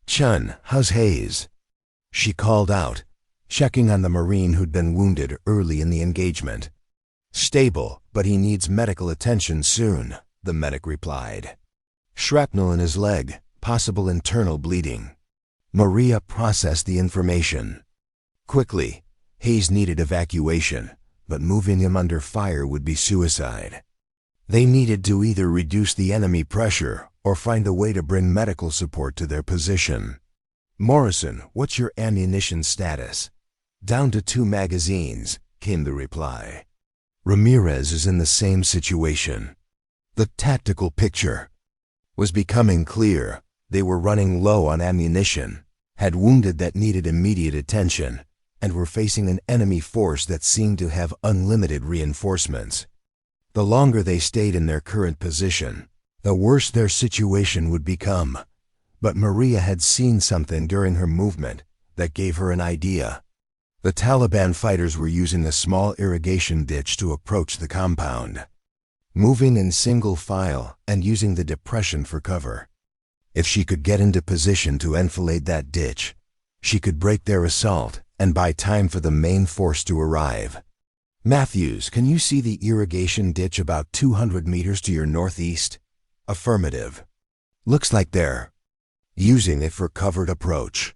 "Chun, how's Hayes?" she called out, checking on the Marine who'd been wounded early in the engagement. "Stable, but he needs medical attention soon," the medic replied. "Shrapnel in his leg, possible internal bleeding." Maria processed the information quickly. Hayes needed evacuation, but moving him under fire would be suicide. They needed to either reduce the enemy pressure or find a way to bring medical support to their position. "Morrison, what's your ammunition status?" "Down to 2 magazines, came the reply. Ramirez is in the same situation. The tactical picture was becoming clear. They were running low on ammunition, had wounded that needed immediate attention, and were facing an enemy force that seemed to have unlimited reinforcements. The longer they stayed in their current position, the worse their situation would become. But Maria had seen something during her movement that gave her an idea. The Taliban fighters were using a small irrigation ditch to approach the compound, moving in single file and using the depression for cover. If she could get into position to enfilade that ditch, she could break their assault and buy time for the main force to arrive. "Matthews, can you see the irrigation ditch about 200 meters to your northeast?" "Affirmative. Looks like they're using it for covered approach.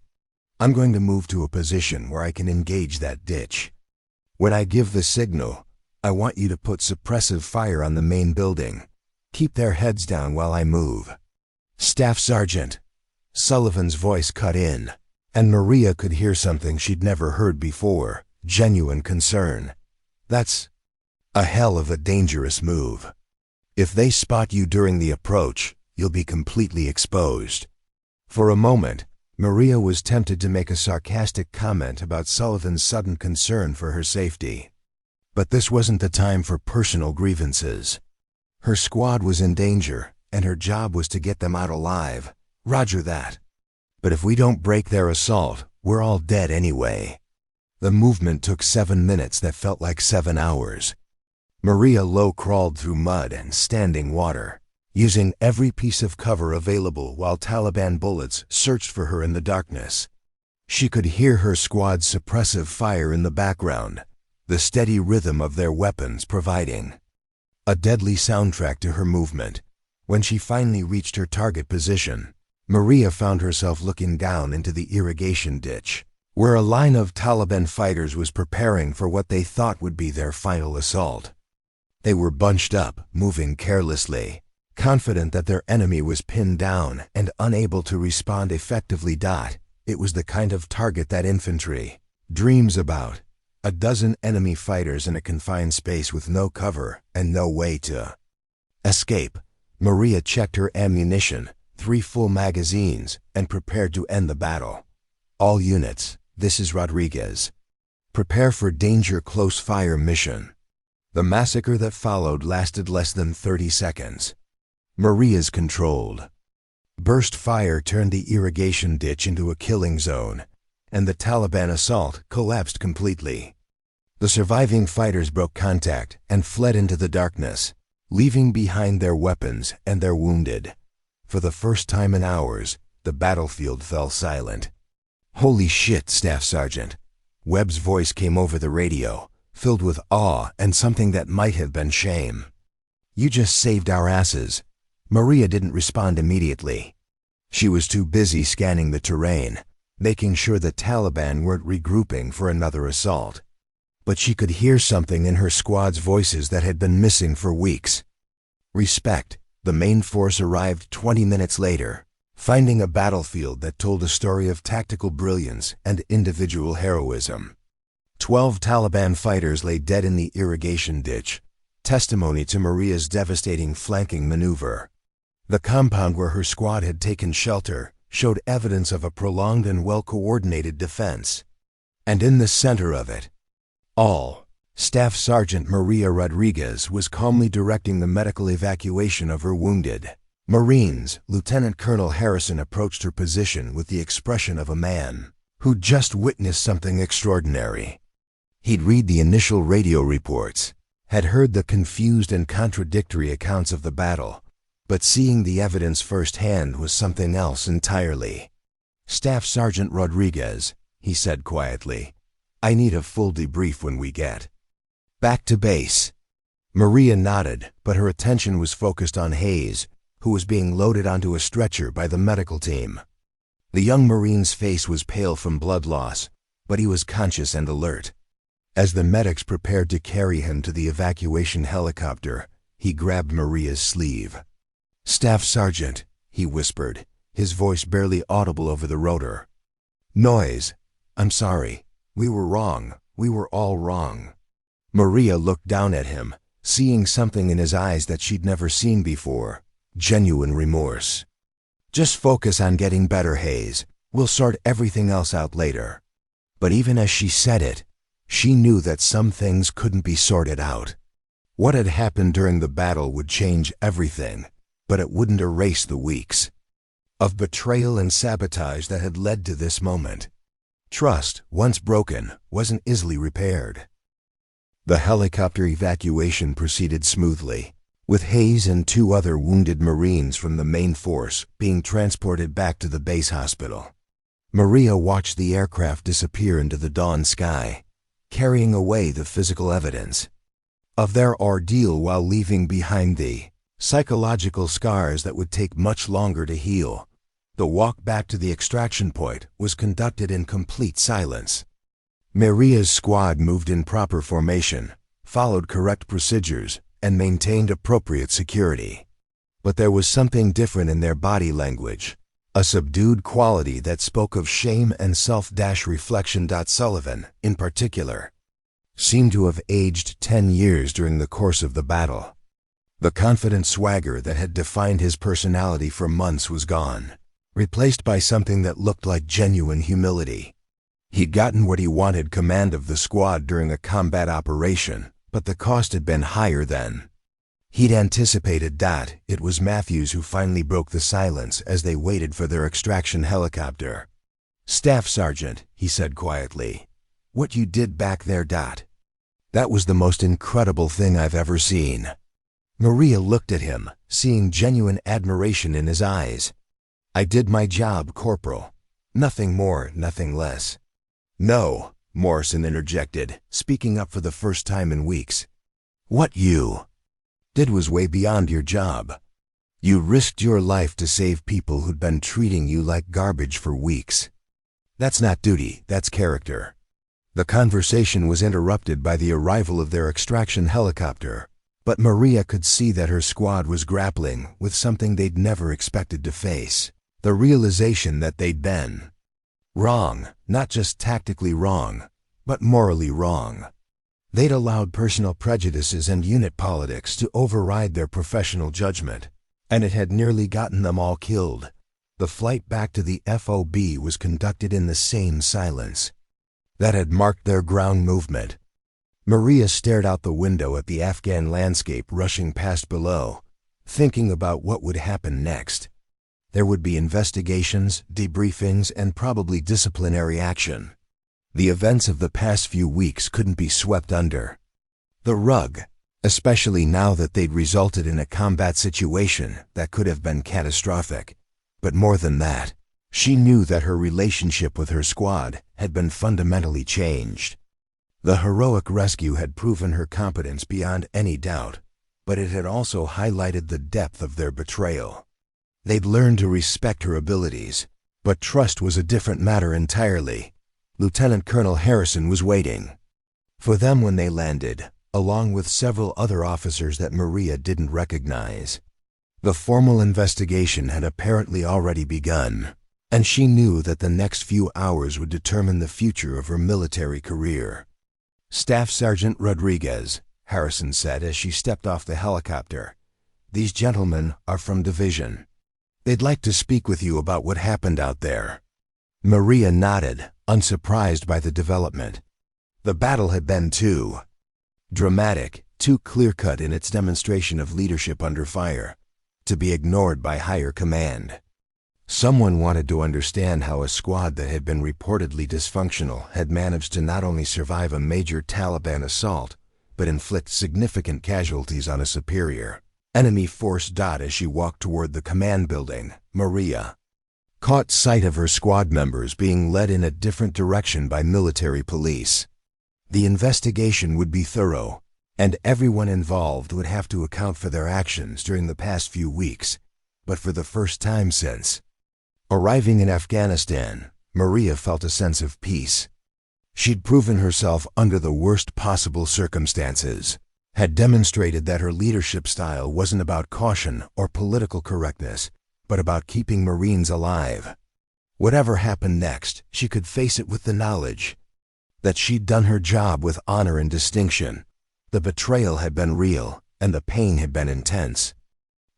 I'm going to move to a position where I can engage that ditch. When I give the signal, I want you to put suppressive fire on the main building. Keep their heads down while I move." "Staff Sergeant." Sullivan's voice cut in, and Maria could hear something she'd never heard before, genuine concern. "That's a hell of a dangerous move. If they spot you during the approach, you'll be completely exposed." For a moment, Maria was tempted to make a sarcastic comment about Sullivan's sudden concern for her safety. But this wasn't the time for personal grievances. Her squad was in danger, and her job was to get them out alive. Roger that. But if we don't break their assault, we're all dead anyway. The movement took 7 minutes that felt like 7 hours. Maria low-crawled through mud and standing water, using every piece of cover available while Taliban bullets searched for her in the darkness. She could hear her squad's suppressive fire in the background, the steady rhythm of their weapons providing a deadly soundtrack to her movement. When she finally reached her target position, Maria found herself looking down into the irrigation ditch, where a line of Taliban fighters was preparing for what they thought would be their final assault. They were bunched up, moving carelessly, confident that their enemy was pinned down and unable to respond effectively. It was the kind of target that infantry dreams about. A dozen enemy fighters in a confined space with no cover and no way to escape. Maria checked her ammunition, 3 full magazines, and prepared to end the battle. All units, this is Rodriguez. Prepare for danger close fire mission. The massacre that followed lasted less than 30 seconds. Maria's controlled burst fire turned the irrigation ditch into a killing zone, and the Taliban assault collapsed completely. The surviving fighters broke contact and fled into the darkness, leaving behind their weapons and their wounded. For the first time in hours, the battlefield fell silent. "Holy shit, Staff Sergeant." Webb's voice came over the radio, filled with awe and something that might have been shame. "You just saved our asses." Maria didn't respond immediately. She was too busy scanning the terrain, making sure the Taliban weren't regrouping for another assault. But she could hear something in her squad's voices that had been missing for weeks. Respect. The main force arrived 20 minutes later, finding a battlefield that told a story of tactical brilliance and individual heroism. 12 Taliban fighters lay dead in the irrigation ditch, testimony to Maria's devastating flanking maneuver. The compound where her squad had taken shelter showed evidence of a prolonged and well-coordinated defense. And in the center of it all, Staff Sergeant Maria Rodriguez was calmly directing the medical evacuation of her wounded Marines. Lieutenant Colonel Harrison approached her position with the expression of a man who'd just witnessed something extraordinary. He'd read the initial radio reports, had heard the confused and contradictory accounts of the battle, but seeing the evidence firsthand was something else entirely. "Staff Sergeant Rodriguez," he said quietly, "I need a full debrief when we get back to base." Maria nodded, but her attention was focused on Hayes, who was being loaded onto a stretcher by the medical team. The young Marine's face was pale from blood loss, but he was conscious and alert. As the medics prepared to carry him to the evacuation helicopter, he grabbed Maria's sleeve. "Staff Sergeant," he whispered, his voice barely audible over the rotor. "Noise. I'm sorry. We were wrong. We were all wrong." Maria looked down at him, seeing something in his eyes that she'd never seen before. Genuine remorse. "Just focus on getting better, Hayes. We'll sort everything else out later." But even as she said it, she knew that some things couldn't be sorted out. What had happened during the battle would change everything, but it wouldn't erase the weeks of betrayal and sabotage that had led to this moment. Trust, once broken, wasn't easily repaired. The helicopter evacuation proceeded smoothly, with Hayes and 2 other wounded Marines from the main force being transported back to the base hospital. Maria watched the aircraft disappear into the dawn sky, carrying away the physical evidence of their ordeal while leaving behind the psychological scars that would take much longer to heal. The walk back to the extraction point was conducted in complete silence. Maria's squad moved in proper formation, followed correct procedures, and maintained appropriate security. But there was something different in their body language, a subdued quality that spoke of shame and self-reflection. Sullivan, in particular, seemed to have aged 10 years during the course of the battle. The confident swagger that had defined his personality for months was gone, replaced by something that looked like genuine humility. He'd gotten what he wanted: command of the squad during a combat operation, but the cost had been higher then. He'd anticipated that. It was Matthews who finally broke the silence as they waited for their extraction helicopter. "Staff Sergeant," he said quietly, "what you did back there, that was the most incredible thing I've ever seen." Maria looked at him, seeing genuine admiration in his eyes. "I did my job, Corporal. Nothing more, nothing less." "No," Morrison interjected, speaking up for the first time in weeks. "What you did was way beyond your job. You risked your life to save people who'd been treating you like garbage for weeks. That's not duty, that's character." The conversation was interrupted by the arrival of their extraction helicopter, but Maria could see that her squad was grappling with something they'd never expected to face: the realization that they'd been wrong, not just tactically wrong, but morally wrong. They'd allowed personal prejudices and unit politics to override their professional judgment, and it had nearly gotten them all killed. The flight back to the FOB was conducted in the same silence that had marked their ground movement. Maria stared out the window at the Afghan landscape rushing past below, thinking about what would happen next. There would be investigations, debriefings, and probably disciplinary action. The events of the past few weeks couldn't be swept under the rug, especially now that they'd resulted in a combat situation that could have been catastrophic. But more than that, she knew that her relationship with her squad had been fundamentally changed. The heroic rescue had proven her competence beyond any doubt, but it had also highlighted the depth of their betrayal. They'd learned to respect her abilities, but trust was a different matter entirely. Lieutenant Colonel Harrison was waiting for them when they landed, along with several other officers that Maria didn't recognize. The formal investigation had apparently already begun, and she knew that the next few hours would determine the future of her military career. "Staff Sergeant Rodriguez," Harrison said as she stepped off the helicopter, "these gentlemen are from Division. They'd like to speak with you about what happened out there." Maria nodded, unsurprised by the development. The battle had been too dramatic, too clear-cut in its demonstration of leadership under fire, to be ignored by higher command. Someone wanted to understand how a squad that had been reportedly dysfunctional had managed to not only survive a major Taliban assault, but inflict significant casualties on a superior enemy force. As she walked toward the command building, Maria caught sight of her squad members being led in a different direction by military police. The investigation would be thorough, and everyone involved would have to account for their actions during the past few weeks. But for the first time since arriving in Afghanistan, Maria felt a sense of peace. She'd proven herself under the worst possible circumstances, had demonstrated that her leadership style wasn't about caution or political correctness, but about keeping Marines alive. Whatever happened next, she could face it with the knowledge that she'd done her job with honor and distinction. The betrayal had been real, and the pain had been intense.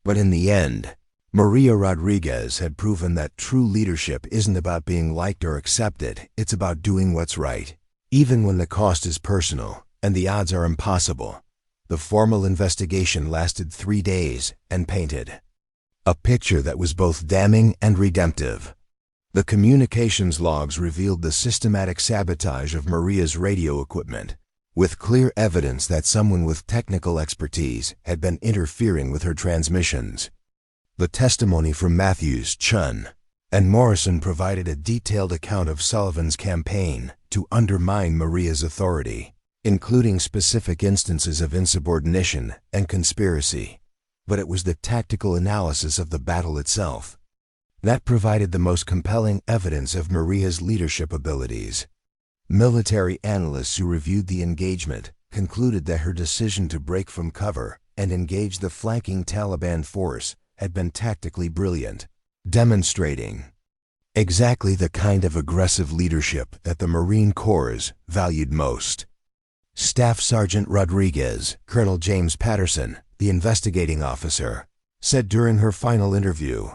But in the end, Maria Rodriguez had proven that true leadership isn't about being liked or accepted, it's about doing what's right, even when the cost is personal and the odds are impossible. The formal investigation lasted 3 days and painted a picture that was both damning and redemptive. The communications logs revealed the systematic sabotage of Maria's radio equipment, with clear evidence that someone with technical expertise had been interfering with her transmissions. The testimony from Matthews, Chun, and Morrison provided a detailed account of Sullivan's campaign to undermine Maria's authority, including specific instances of insubordination and conspiracy. But it was the tactical analysis of the battle itself that provided the most compelling evidence of Maria's leadership abilities. Military analysts who reviewed the engagement concluded that her decision to break from cover and engage the flanking Taliban force had been tactically brilliant, demonstrating exactly the kind of aggressive leadership that the Marine Corps valued most. Staff Sergeant Rodriguez, Colonel James Patterson, the investigating officer, said during her final interview,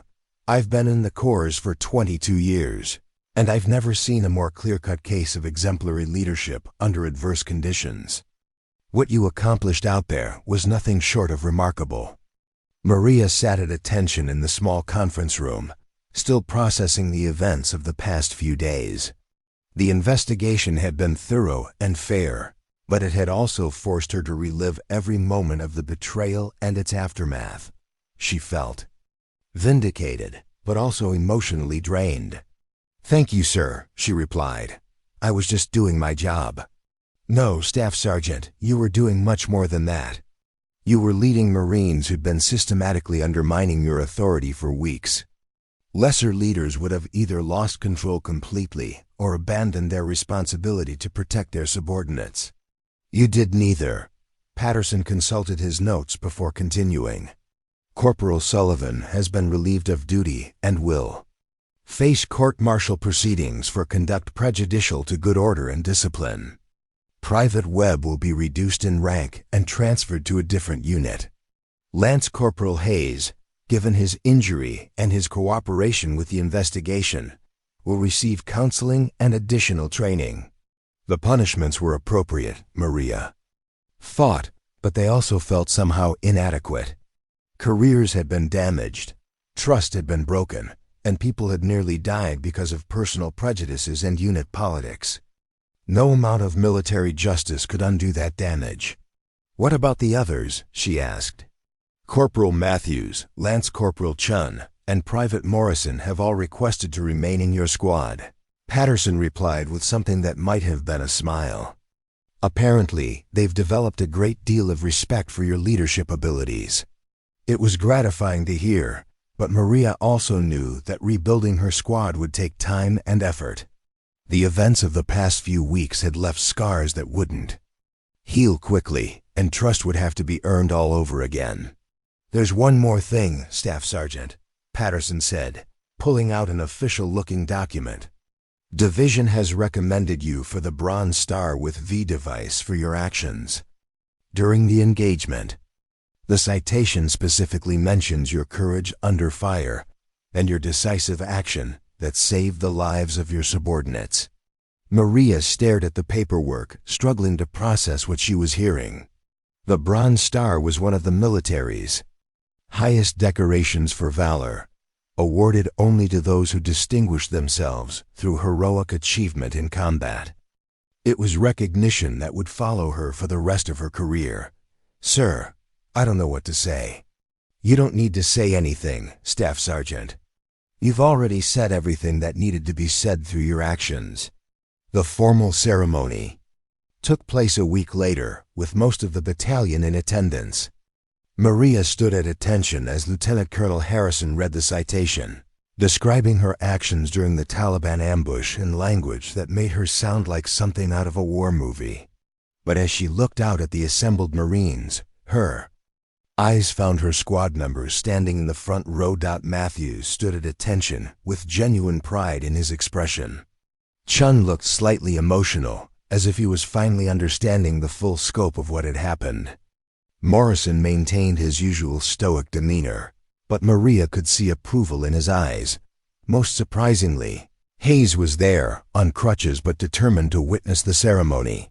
"I've been in the Corps for 22 years, and I've never seen a more clear-cut case of exemplary leadership under adverse conditions." What you accomplished out there was nothing short of remarkable. Maria sat at attention in the small conference room, still processing the events of the past few days. The investigation had been thorough and fair, but it had also forced her to relive every moment of the betrayal and its aftermath. She felt vindicated, but also emotionally drained. "Thank you, sir," she replied. "I was just doing my job." "No, Staff Sergeant, you were doing much more than that. You were leading Marines who'd been systematically undermining your authority for weeks. Lesser leaders would have either lost control completely or abandoned their responsibility to protect their subordinates. You did neither." Patterson consulted his notes before continuing. "Corporal Sullivan has been relieved of duty and will face court-martial proceedings for conduct prejudicial to good order and discipline. Private Webb will be reduced in rank and transferred to a different unit. Lance Corporal Hayes, given his injury and his cooperation with the investigation, will receive counseling and additional training." The punishments were appropriate, Maria thought, but they also felt somehow inadequate. Careers had been damaged, trust had been broken, and people had nearly died because of personal prejudices and unit politics. No amount of military justice could undo that damage. "What about the others?" she asked. "Corporal Matthews, Lance Corporal Chun, and Private Morrison have all requested to remain in your squad." Patterson replied with something that might have been a smile. "Apparently, they've developed a great deal of respect for your leadership abilities." It was gratifying to hear, but Maria also knew that rebuilding her squad would take time and effort. The events of the past few weeks had left scars that wouldn't heal quickly, and trust would have to be earned all over again. "There's one more thing, Staff Sergeant," Patterson said, pulling out an official-looking document. "Division has recommended you for the Bronze Star with V device for your actions during the engagement. The citation specifically mentions your courage under fire and your decisive action that saved the lives of your subordinates." Maria stared at the paperwork, struggling to process what she was hearing. The Bronze Star was one of the military's highest decorations for valor, awarded only to those who distinguished themselves through heroic achievement in combat. It was recognition that would follow her for the rest of her career. "Sir, I don't know what to say." "You don't need to say anything, Staff Sergeant. You've already said everything that needed to be said through your actions." The formal ceremony took place a week later, with most of the battalion in attendance. Maria stood at attention as Lieutenant Colonel Harrison read the citation, describing her actions during the Taliban ambush in language that made her sound like something out of a war movie. But as she looked out at the assembled Marines, her eyes found her squad members standing in the front row. Matthews stood at attention with genuine pride in his expression. Chun looked slightly emotional, as if he was finally understanding the full scope of what had happened. Morrison maintained his usual stoic demeanor, but Maria could see approval in his eyes. Most surprisingly, Hayes was there, on crutches but determined to witness the ceremony.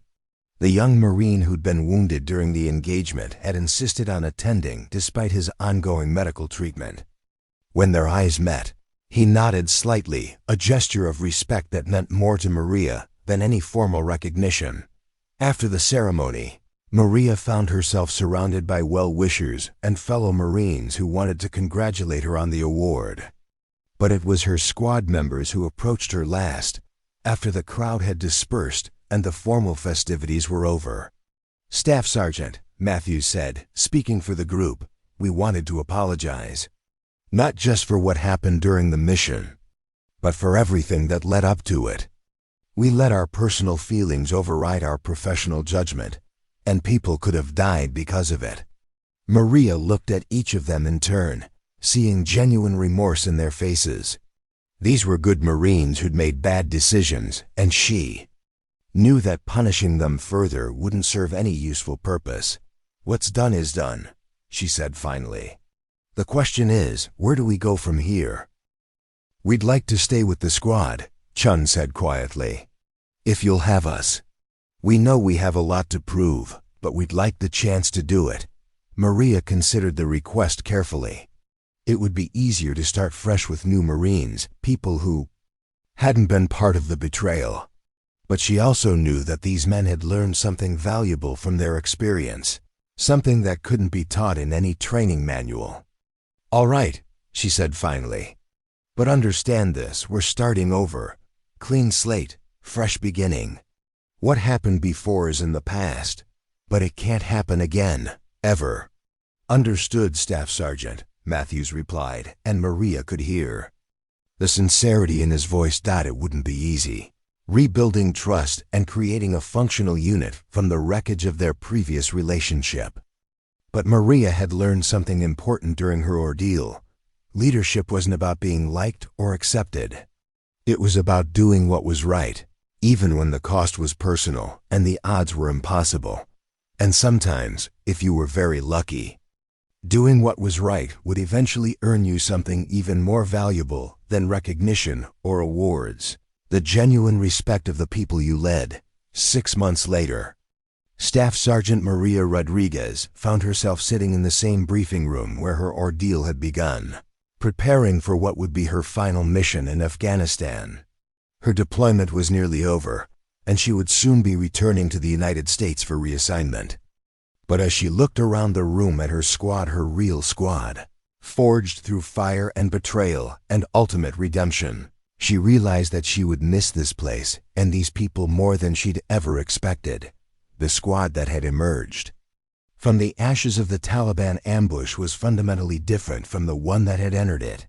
The young Marine who'd been wounded during the engagement had insisted on attending despite his ongoing medical treatment. When their eyes met, he nodded slightly, a gesture of respect that meant more to Maria than any formal recognition. After the ceremony, Maria found herself surrounded by well-wishers and fellow Marines who wanted to congratulate her on the award. But it was her squad members who approached her last, after the crowd had dispersed and the formal festivities were over. "Staff Sergeant," Matthews said, speaking for the group, "we wanted to apologize. Not just for what happened during the mission, but for everything that led up to it. We let our personal feelings override our professional judgment, and people could have died because of it." Maria looked at each of them in turn, seeing genuine remorse in their faces. These were good Marines who'd made bad decisions, and she knew that punishing them further wouldn't serve any useful purpose. "What's done is done," she said finally. "The question is, where do we go from here?" "We'd like to stay with the squad," Chun said quietly. "If you'll have us. We know we have a lot to prove, but we'd like the chance to do it." Maria considered the request carefully. It would be easier to start fresh with new Marines, people who hadn't been part of the betrayal. But she also knew that these men had learned something valuable from their experience, something that couldn't be taught in any training manual. "All right," she said finally. "But understand this, we're starting over. Clean slate, fresh beginning. What happened before is in the past, but it can't happen again, ever." "Understood, Staff Sergeant," Matthews replied, and Maria could hear the sincerity in his voice that it wouldn't be easy. Rebuilding trust and creating a functional unit from the wreckage of their previous relationship. But Maria had learned something important during her ordeal. Leadership wasn't about being liked or accepted. It was about doing what was right, even when the cost was personal and the odds were impossible. And sometimes, if you were very lucky, doing what was right would eventually earn you something even more valuable than recognition or awards: the genuine respect of the people you led. 6 months later, Staff Sergeant Maria Rodriguez found herself sitting in the same briefing room where her ordeal had begun, preparing for what would be her final mission in Afghanistan. Her deployment was nearly over, and she would soon be returning to the United States for reassignment. But as she looked around the room at her squad, her real squad, forged through fire and betrayal and ultimate redemption, she realized that she would miss this place and these people more than she'd ever expected. The squad that had emerged from the ashes of the Taliban ambush was fundamentally different from the one that had entered it.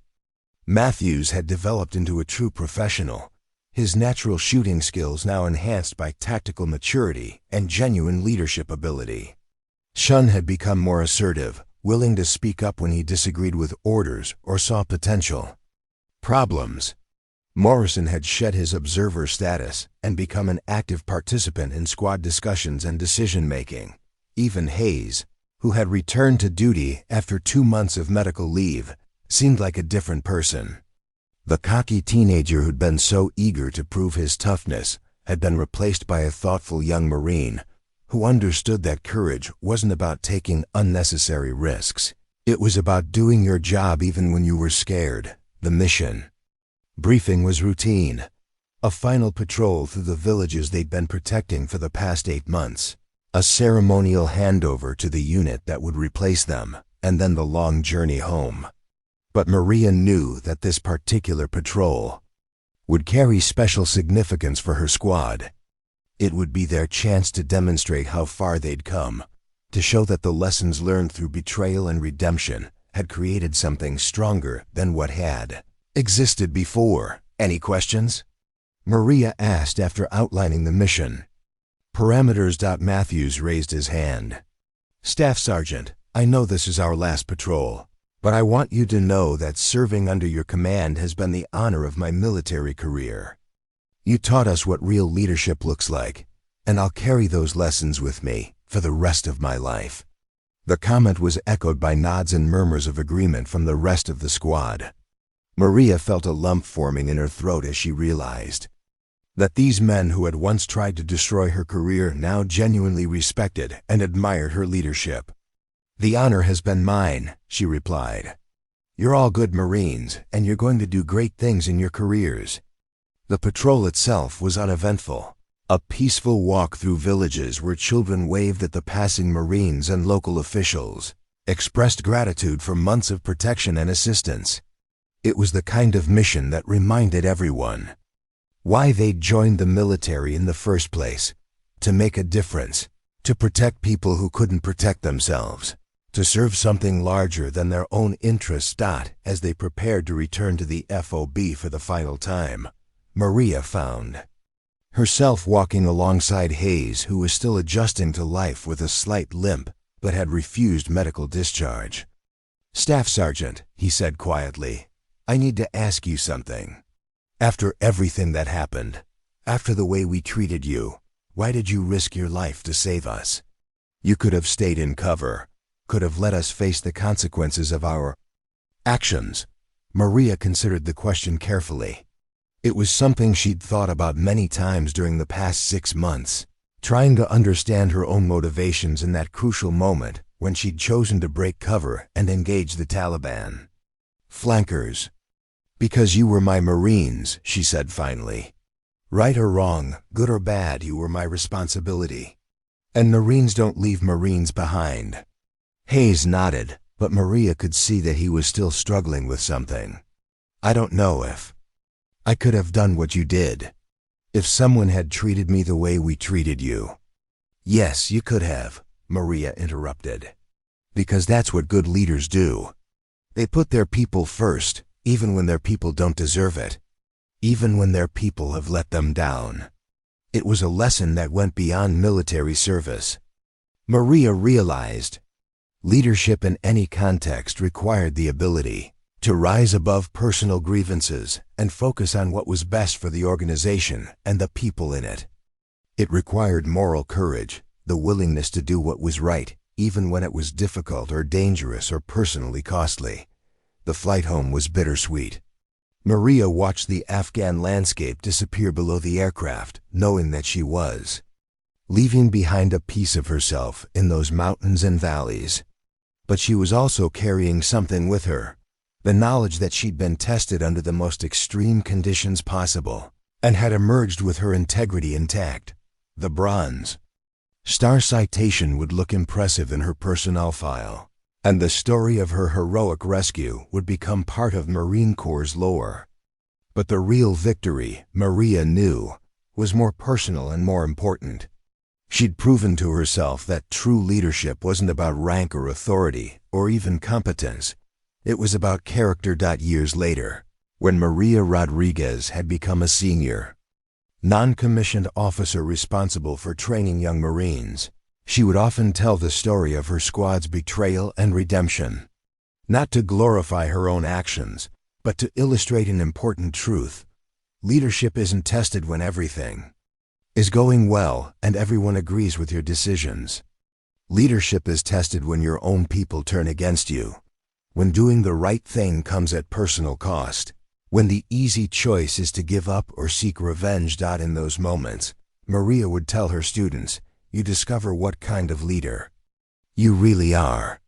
Matthews had developed into a true professional, his natural shooting skills now enhanced by tactical maturity and genuine leadership ability. Shun had become more assertive, willing to speak up when he disagreed with orders or saw potential problems. Morrison had shed his observer status and become an active participant in squad discussions and decision-making. Even Hayes, who had returned to duty after 2 months of medical leave, seemed like a different person. The cocky teenager who'd been so eager to prove his toughness had been replaced by a thoughtful young Marine who understood that courage wasn't about taking unnecessary risks. It was about doing your job even when you were scared. The mission briefing was routine, a final patrol through the villages they'd been protecting for the past 8 months, a ceremonial handover to the unit that would replace them, and then the long journey home. But Maria knew that this particular patrol would carry special significance for her squad. It would be their chance to demonstrate how far they'd come, to show that the lessons learned through betrayal and redemption had created something stronger than what had existed before. "Any questions?" Maria asked after outlining the mission. Parameters. Matthews raised his hand. "Staff Sergeant, I know this is our last patrol, but I want you to know that serving under your command has been the honor of my military career. You taught us what real leadership looks like, and I'll carry those lessons with me for the rest of my life." The comment was echoed by nods and murmurs of agreement from the rest of the squad. Maria felt a lump forming in her throat as she realized that these men who had once tried to destroy her career now genuinely respected and admired her leadership. "The honor has been mine," she replied. "You're all good Marines, and you're going to do great things in your careers." The patrol itself was uneventful, a peaceful walk through villages where children waved at the passing Marines and local officials, expressed gratitude for months of protection and assistance. It was the kind of mission that reminded everyone why they'd joined the military in the first place: to make a difference, to protect people who couldn't protect themselves, to serve something larger than their own interests. As they prepared to return to the FOB for the final time, Maria found herself walking alongside Hayes, who was still adjusting to life with a slight limp but had refused medical discharge. "Staff Sergeant," he said quietly, "I need to ask you something. After everything that happened, after the way we treated you, why did you risk your life to save us? You could have stayed in cover, could have let us face the consequences of our actions." Maria considered the question carefully. It was something she'd thought about many times during the past 6 months. trying to understand her own motivations in that crucial moment when she'd chosen to break cover and engage the Taliban. Flankers. Because you were my Marines, she said finally. Right or wrong, good or bad, you were my responsibility. And Marines don't leave Marines behind. Hayes nodded, but Maria could see that he was still struggling with something. I don't know if I could have done what you did. If someone had treated me the way we treated you. Yes, you could have, Maria interrupted. Because that's what good leaders do. They put their people first, even when their people don't deserve it. Even when their people have let them down. It was a lesson that went beyond military service. Maria realized leadership in any context required the ability to rise above personal grievances and focus on what was best for the organization and the people in it. It required moral courage, the willingness to do what was right, even when it was difficult or dangerous or personally costly. The flight home was bittersweet. Maria watched the Afghan landscape disappear below the aircraft, knowing that she was leaving behind a piece of herself in those mountains and valleys. But she was also carrying something with her. The knowledge that she'd been tested under the most extreme conditions possible, and had emerged with her integrity intact. The Bronze Star citation would look impressive in her personnel file, and the story of her heroic rescue would become part of Marine Corps' lore. But the real victory, Maria knew, was more personal and more important. She'd proven to herself that true leadership wasn't about rank or authority, or even competence. It was about character. Years later, when Maria Rodriguez had become a senior, non-commissioned officer responsible for training young Marines, she would often tell the story of her squad's betrayal and redemption. Not to glorify her own actions, but to illustrate an important truth. Leadership isn't tested when everything is going well and everyone agrees with your decisions. Leadership is tested when your own people turn against you. When doing the right thing comes at personal cost. When the easy choice is to give up or seek revenge. In those moments, Maria would tell her students, you discover what kind of leader you really are.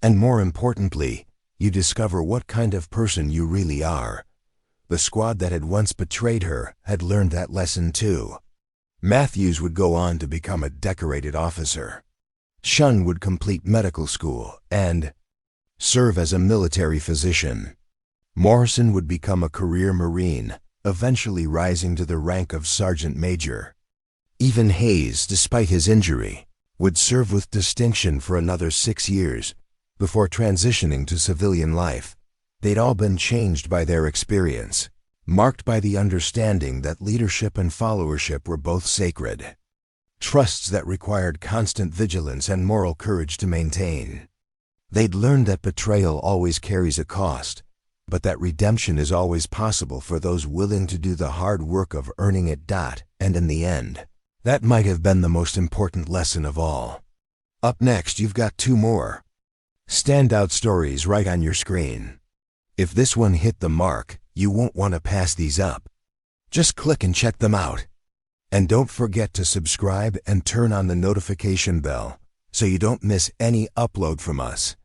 And more importantly, you discover what kind of person you really are. The squad that had once betrayed her had learned that lesson too. Matthews would go on to become a decorated officer. Shun would complete medical school and serve as a military physician. Morrison would become a career Marine, eventually rising to the rank of Sergeant Major. Even Hayes, despite his injury, would serve with distinction for another 6 years before transitioning to civilian life. They'd all been changed by their experience, marked by the understanding that leadership and followership were both sacred. Trusts that required constant vigilance and moral courage to maintain. They'd learned that betrayal always carries a cost, but that redemption is always possible for those willing to do the hard work of earning it. And in the end, that might have been the most important lesson of all. Up next, you've got 2 more standout stories right on your screen. If this one hit the mark, you won't want to pass these up. Just click and check them out. And don't forget to subscribe and turn on the notification bell so you don't miss any upload from us.